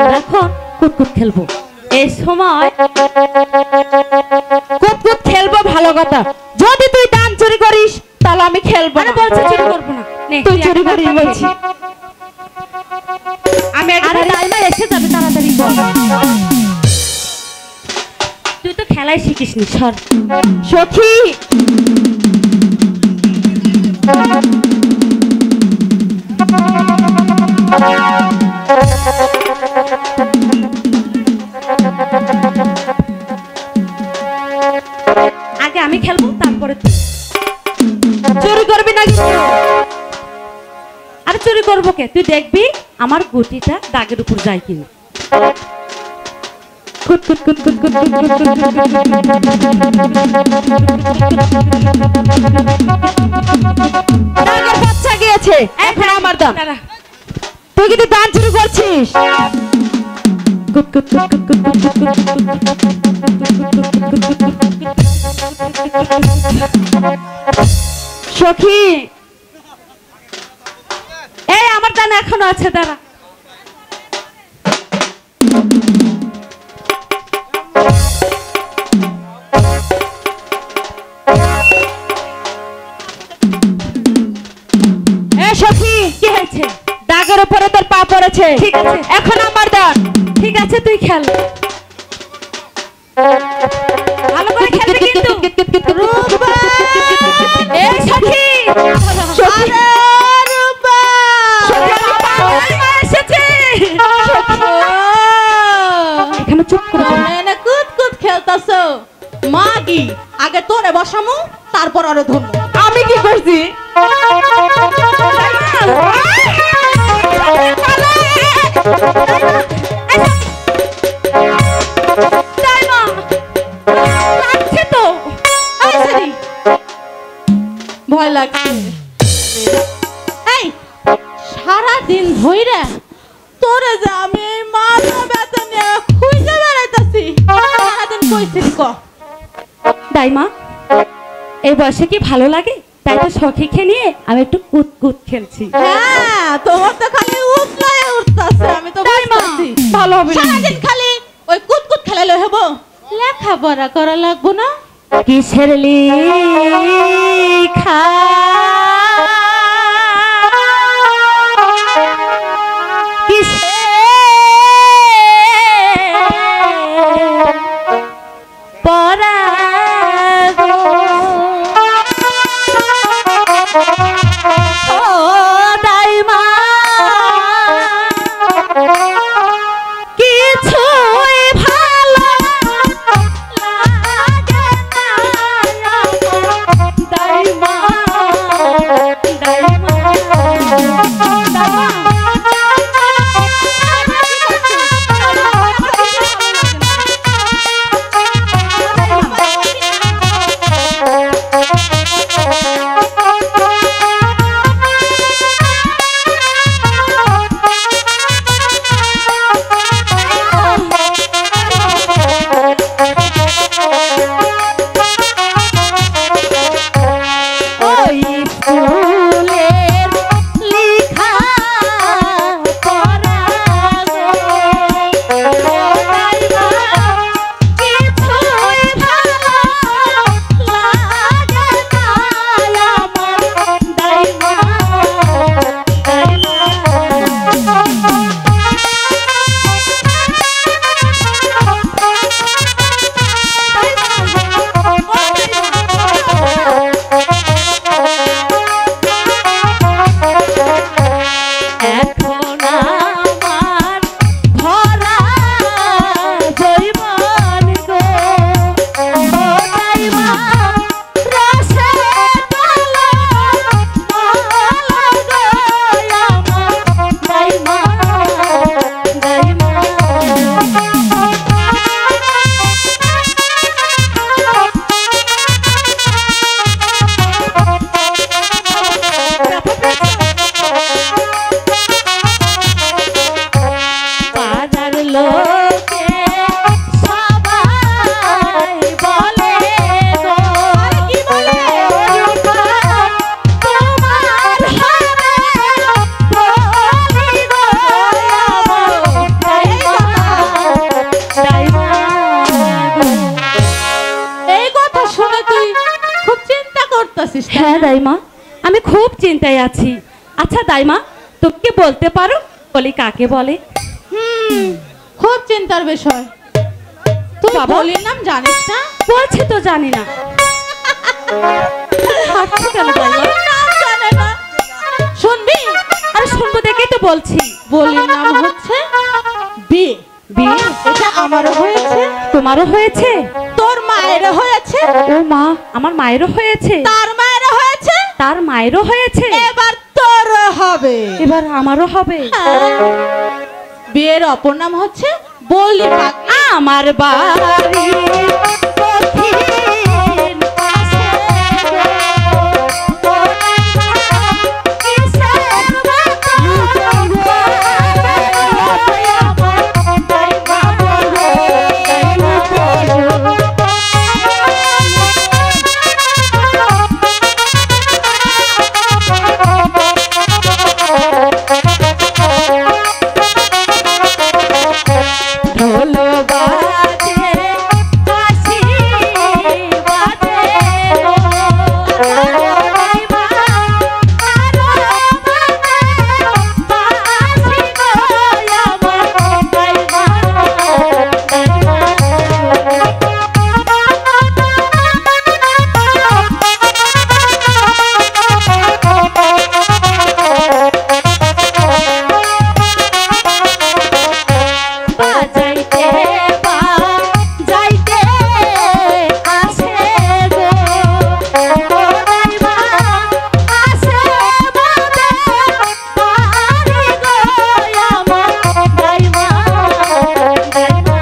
G: আমরা এখন কুতকুত খেলবো। এই সময় কুতকুত খেলবো ভালো কথা, যদি তুই দান চুরি করিস তাহলে আমি খেলবো। আরে বলছি চুরি করবো না, তুই চুরি করিস বলছি আমি। আরে দাইমা এসে যাবে, তাড়াতাড়ি বল। তুই তো খেলাই শিখিসনি, সর। সখী আগে আমি খেলবো, তারপরে তুই। চুরি করবি না কিন্তু। আরে চুরি করবো কে, তুই দেখবি আমার গুটিটা দাগের উপর যায় কিনা। দাগের বাচ্চা গিয়েছে, এখন আমার দাম। তুই কিন্তু দান চুরি করছিস। সখী এই আমার দান এখনো আছে, দাঁড়া। সখী কি হয়েছে? দাগের উপরে তোর পা পড়েছে, ঠিক আছে এখন আমার দান। ঠিক আছে তুই খেল, ভালো করে খেলবি কিন্তু। রূপা এই সখী, সখী রূপা এসেছে। এখানে চুপ করে না, কুতকুত খেলতাছো। মাগি আগে তোরে বসামু, তারপর আরো ধরবো। আমি কি করছি? ভয় লাগছে। এই সারাদিন ধইরা তোরে যে আমি মাথা ব্যথা নিয়ে খুঁজে বেড়াইতেছি, সারাদিন কইছিস ক দাইমা এই বয়সে কি ভালো লাগে? তাই তো সখীকে নিয়ে আমি একটু কুতকুত খেলছি। হ্যাঁ তোমার তো খালি উঠলায় উঠতাছে, আমি তো বুঝতাছি ভালো হবে না। সারাদিন খালি ওই কুতকুত খেলালে হবো? লেখাপড়া করা লাগবো না? কিসের লেখা পড়া হ্যাঁ দাইমা, আমি খুব চিন্তায় আছি। আচ্ছা দাইমা, তুমি কি বলতে পারো বলি কাকে বলে?
E: খুব চিন্তার বিষয়। তুই বলির নাম জানিস না?
G: বলছি তো জানি না। হাসছো কেন দাইমা?
E: নাম জানে না। শুনবি?
G: আরে শুনবো দেখেই তো বলছি।
E: বলির নাম হচ্ছে বিয়ে।
G: বিয়ে?
E: এটা আমারও হয়েছে,
G: তোমারও হয়েছে?
E: তোর মায়েরও হয়েছে,
G: ও মা, আমার মায়েরও হয়েছে,
E: তার মায়েরও হয়েছে,
G: তার মায়েরও হয়েছে,
E: এবার তোরও হবে।
G: এবার আমারও হবে।
E: বিয়ের অপর নাম হচ্ছে বলি পাগলি।
G: আমার বাড়ি দক্ষিণ পাশে গো, কিসের বাতাস ঢোল বাজে, বাঁশি বাজে গো, দাইমা আরো বাজে বাঁশি গো, আমার দাইমা, দাইমা। বাজাইতে বাজাইতে আসে গো, ও দাইমা আসে বাদে বাড়ি গো, আমার দাইমা, দাইমা।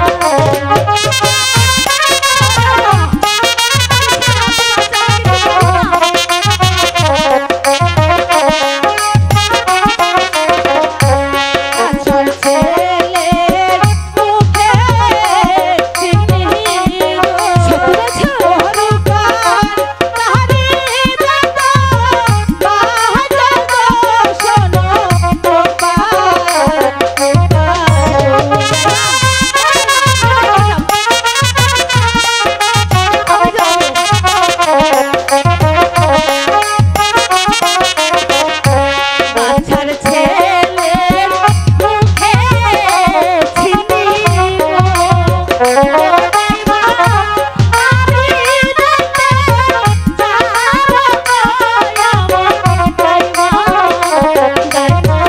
G: আছর ছেলের মুখে চিনি গো, অরুকার তাহারি যত বাজে গো, শোনো বাছার ছেলের মুখে চিনি গো, দাইমা আমি দেখতে যাব গো, আমার দাইমা, দাইমা।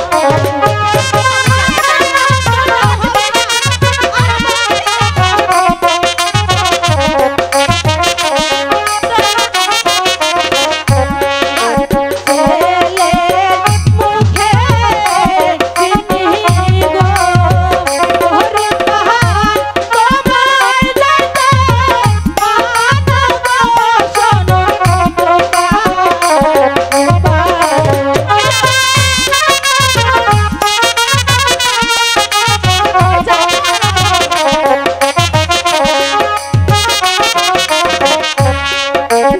G: ছেলের মুখে চিনি গো, ওরে তাহার তোমায় যাইতে পাতা গো, শোনো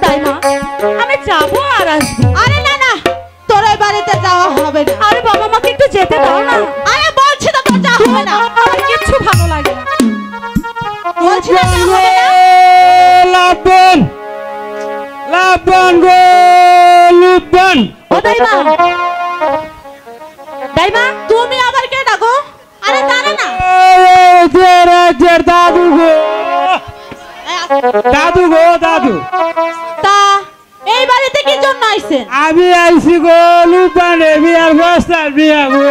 G: দাইমা, আমি যাবো আর আসবো।
E: আরে না না, তোর এই বাড়িতে যাওয়া হবে না।
G: আরে বাবা, আমাকে একটু যেতে দাও না।
E: আরে বলছি তো তোর যাওয়া হবে না।
G: আমার কিচ্ছু ভালো লাগে না।
E: বলছি না যাওয়া হবে না।
C: লাবণ লাবণ গো লুবন।
G: ও দাইমা, দাইমা
E: তুমি আবার কে ডাকো? আরে জানে না।
C: দাদু গো,
E: এই আস-
C: দাদু গো, দাদু।
E: তা এই বাড়িতে কি জন্য আইছেন?
C: আমি আইছি গো লুবনে বিয়ার বস্তার বিয়া গো।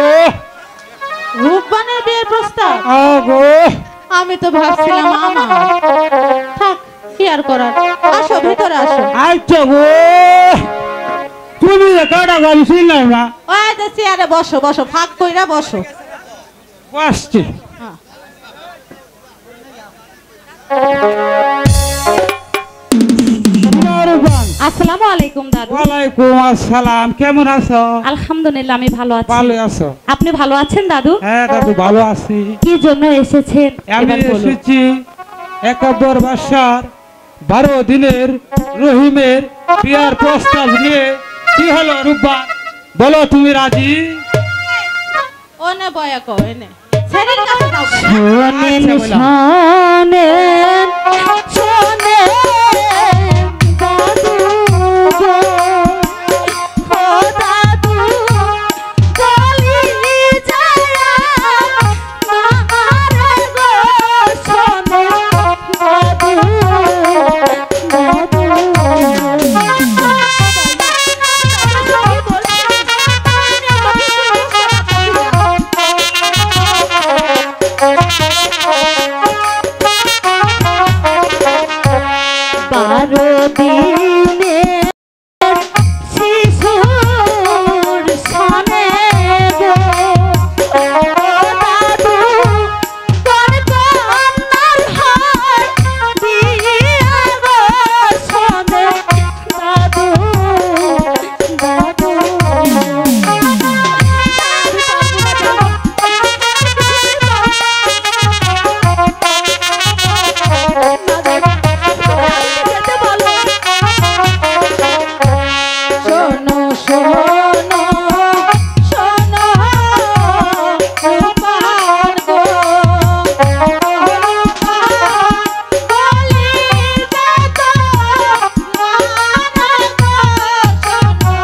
E: রূপবানের বিয়ের প্রস্তাব?
C: ও গো,
E: আমি তো ভাবছিলাম আমার। থাক, কি আর করার। আসো, ভেতরে আসো।
C: আচ্ছা গো, তুমি যে কটা গাড়ি ছিলাম না
E: ওই যে চেয়ারে বসো, বসো, ফাঁক কইরা বসো।
C: বসছি।
E: হ্যাঁ।
G: আসসালামু আলাইকুম দাদু।
C: ওয়ালাইকুম আসসালাম, কেমন আছো?
G: আলহামদুলিল্লাহ, আমি ভালো আছি।
C: ভালো আছো?
G: আপনি ভালো আছেন দাদু?
C: হ্যাঁ দাদু, ভালো আছি।
G: কি জন্য এসেছেন
C: আমি
G: এবার বলুন।
C: এসেছি 71 বছর 12 দিনের রহিমের বিয়ার প্রস্তাব নিয়ে। কি হলো রূপা, বলো তুমি রাজি?
E: ওনে বয়া কো, এনে ছেলের কাছে যাও।
G: শোনেন
C: আচ্ছা, বলো।
G: শোনেন শোনেন দাদু গো, 12 দিনে শিশুর সনে গো দাদু কন্যার হার দিয়া গো সনে দাদু দাদু শোনো শোনো শোনো রূপার গো বলি যত মানা গো শোনো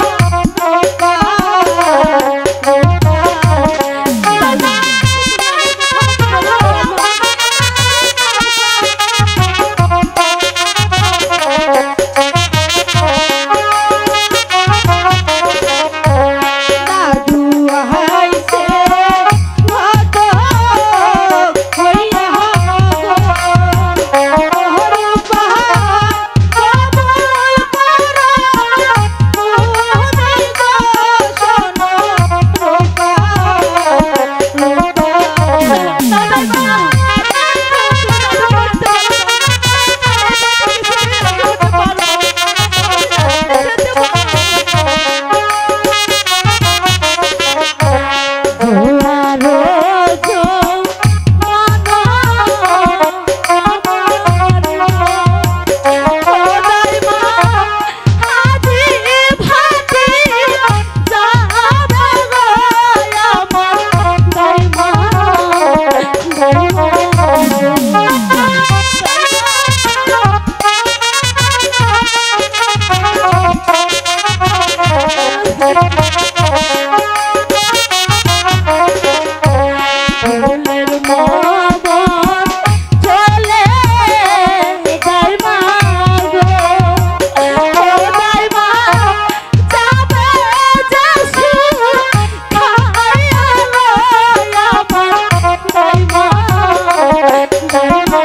G: দাদু আইছে ভক্ত হইয়া গো রূপা কবুল করো মোদের গো শোনো রূপা ফুলের মগন চলে যায় মা গো যায় মা যাবে যাসু খাইয়া গো আমার যায় মা যায় মা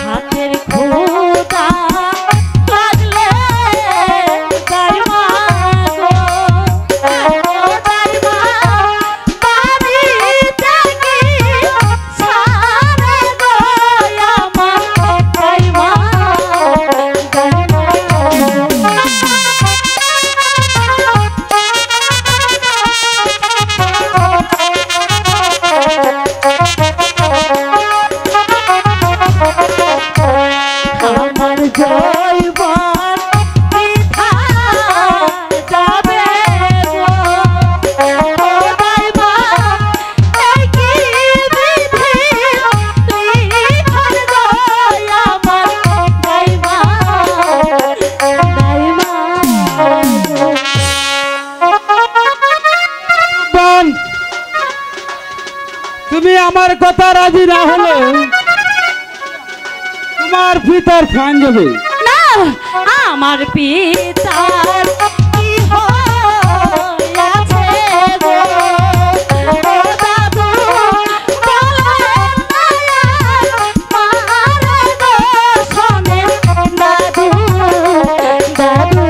G: হাতের খোদা লাগলে যায় মা গো যায় মা বাড়ি থেকে সারে গো আমার যায় মা যায় মা আমার জয়বন বৃথা যাবে গো যায় মা কি বিধি লিখন গো আমার যায় মা যায় মা
C: বোন, তুমি আমার কথা রাজি না হলে তোমার পিতার ফান যাবে।
G: না আমার পিতার কি হইয়াছে গো দাদু বলেন মারে গো শোনে দাদু দাদু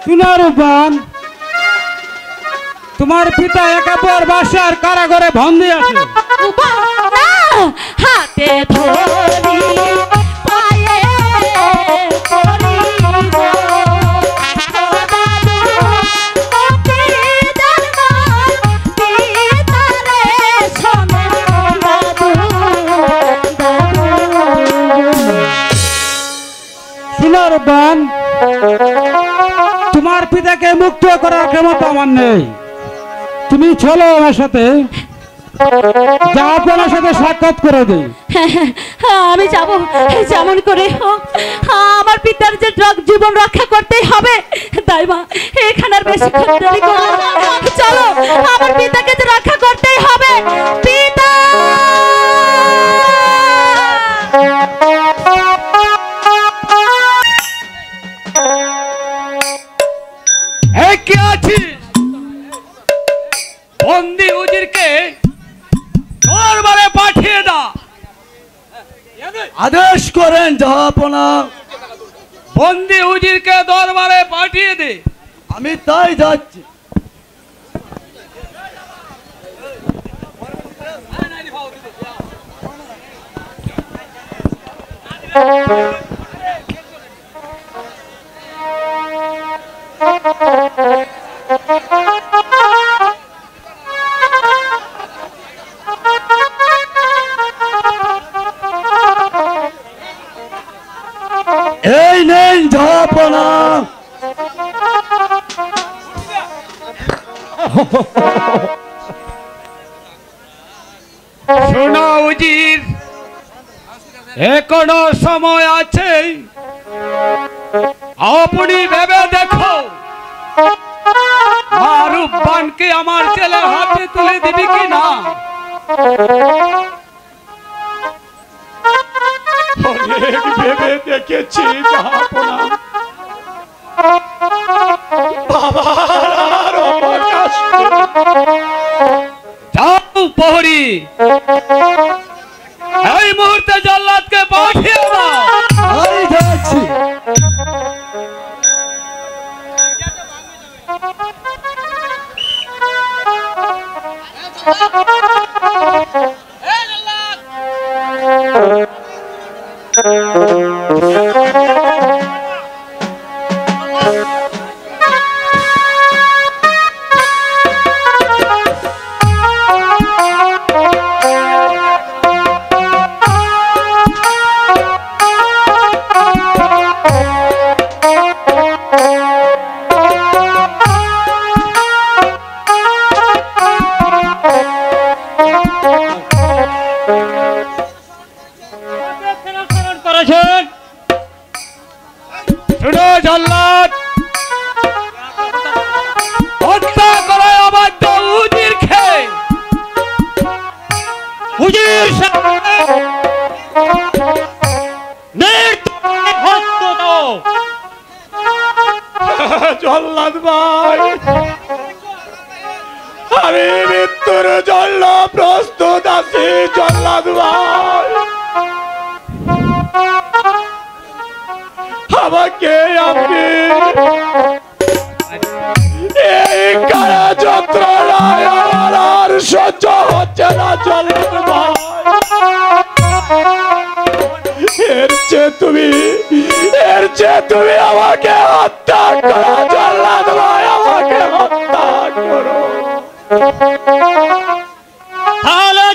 C: শোনার বান, তোমার পিতা একাপর বাসার কারাগারে বন্দী আছে।
G: না হাতে ধরি পায়ে পড়ি গো দাদু অতি জন্ম পিতারে শোনে দাদু দাদু
C: শোনার বান, তোমার পিতাকে মুক্ত করার ক্ষমতা আমার নেই। তুমি চলো আমার সাথে, যা আপনার সাথে সাক্ষাৎ করে দিই।
G: আমি যাব, যেমন করে হোক আমার পিতার যে জীবন রক্ষা করতেই হবে। তাই মা এখানে আর বেশি দেরি করো না। চলো, আমার পিতাকে যে রক্ষা করতেই হবে। পিতা
I: আদেশ করেন জাহাপনা।
A: বন্দি উজিরকে দরবারে পাঠিয়ে দে।
I: আমি তাই যাচ্ছি। এই নেন জাহাপনা।
A: শোনো উজির, এখনো সময় আছে। আপনি ভেবে দেখো, মারুফানকে আমার ছেলের হাতে তুলে দিবি কি না?
C: অনেক ভেবে দেখেছি জাহাপনা, বাবার অবকাশ
A: যাও প্রহরী, এই মুহূর্তে জল্লাদকে পাঠিয়ে দাও।
I: আমি যাচ্ছি।
A: শুনো জল্লাদ, হত্যা করে অবাধ্য উজির খেয়ে উজির
C: জল্লাদ ভাই, আমি মৃত্যুর জন্য প্রস্তুত আছি জল্লাদ ভাই। আমাকে আপনি এই কারা যন্ত্রণায় আমার আর সহ্য হচ্ছে না জল্লাদ ভাই। এর চেয়ে তুমি আমাকে হত্যা করো জল্লাদ ভাই, আমাকে হত্যা করো।
A: তাহলে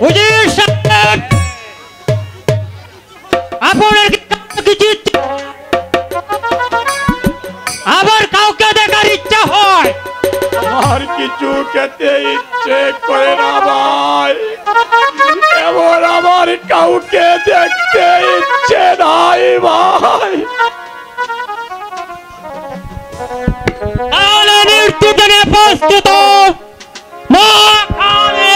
A: উজির সাহেব, আপনার কিছু আবার কাউকে দেখার ইচ্ছা হয়?
C: আর কিছু খেতে ইচ্ছে করে না ভাই, এমন আমার কাউকে দেখতে ইচ্ছে নাই ভাই।
A: তাহলে মৃত্যুদিনে প্রস্তুত মা কালী।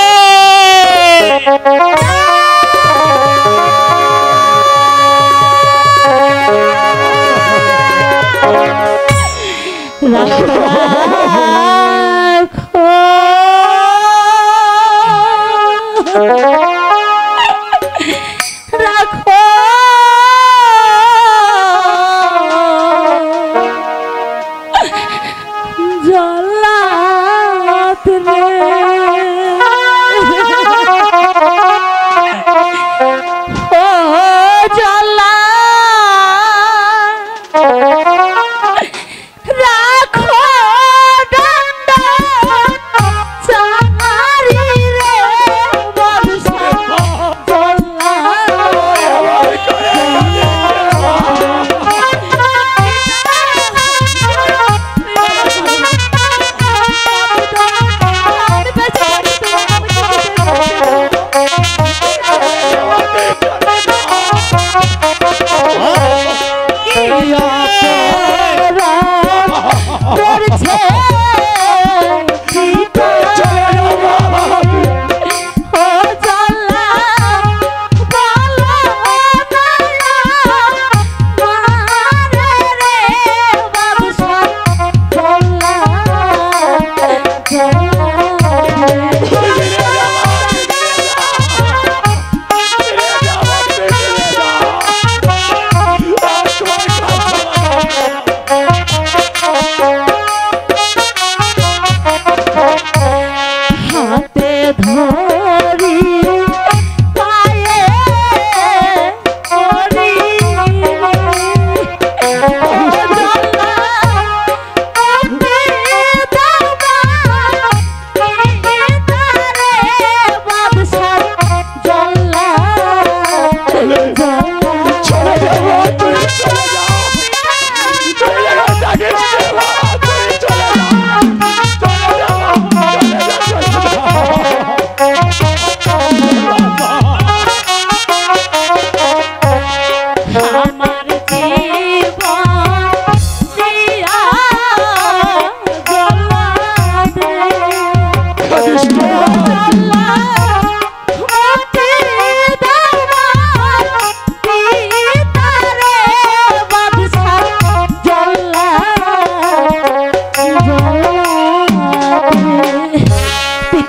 G: রাখো জল্লাদ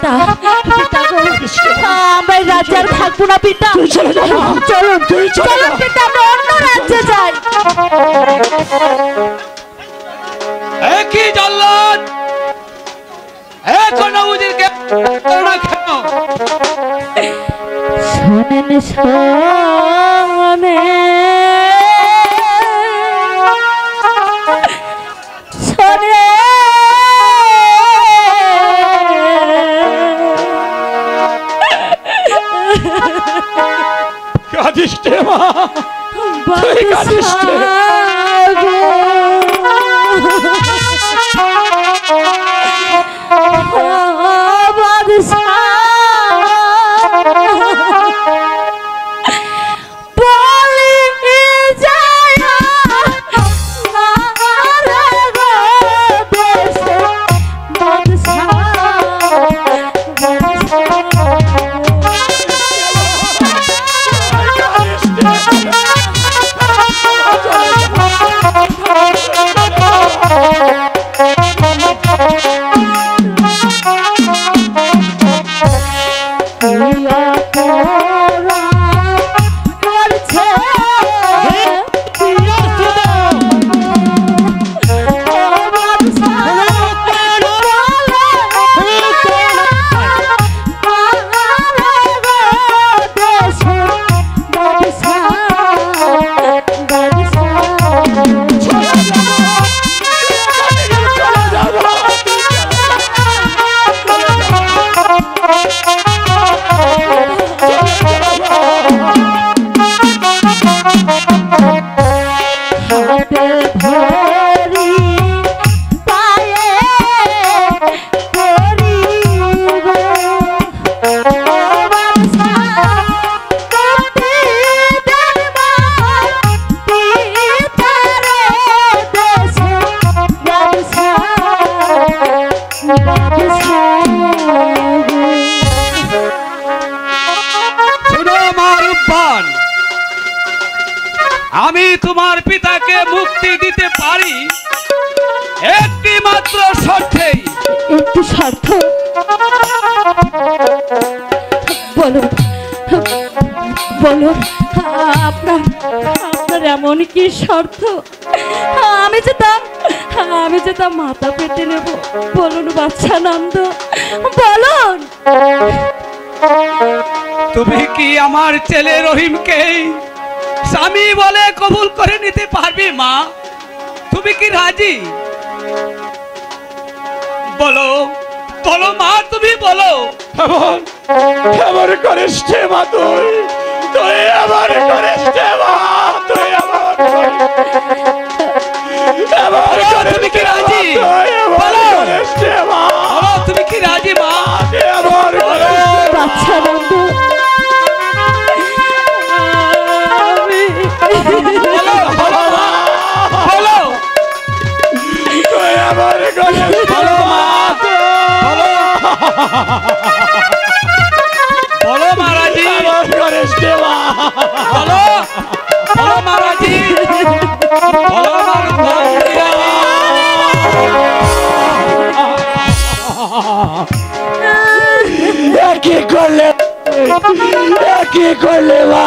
G: পিতা পিতা গো, আমরা এই রাজ্যে আর থাকবো না পিতা।
C: তুই চলে যা মা,
G: চলুন
C: তুই চলে
G: চলুন
C: যা।
G: পিতা, আমরা অন্য রাজ্যে যাই।
A: কি জল্লাদ, এখন উজিরকে না কেন?
G: শোনেন শোনে শোনে
C: কাঁদিস রে মা, তুই কাঁদিস রে।
A: আমি তোমার পিতাকে মুক্তি দিতে পারি একটি মাত্র শর্তেই।
G: একটু স্বার্থ বলুন বলুন, আপনার আপনার এমন কি শর্ত? আমি যেতাম মাথা পেতে নেব। বলুন বাচ্চা নন্দ, বলুন।
A: তুমি কি আমার ছেলে রহিমকে স্বামী বলে কবুল করে নিতে পারবে মা? তুমি কি রাজি? বলো বলো মা, তুমি বলো।
C: এমন করিস রে মা, তুই তুই এমন করিস রে মা, তুই এমন
A: তুমি কি রাজি? বলো বলো, তুমি কি রাজি মা?
G: বাচ্চা নন্দ,
A: বলো মহারাজি, বলো বলো মহারাজি, বলো
C: কি করলে কি করলে মা?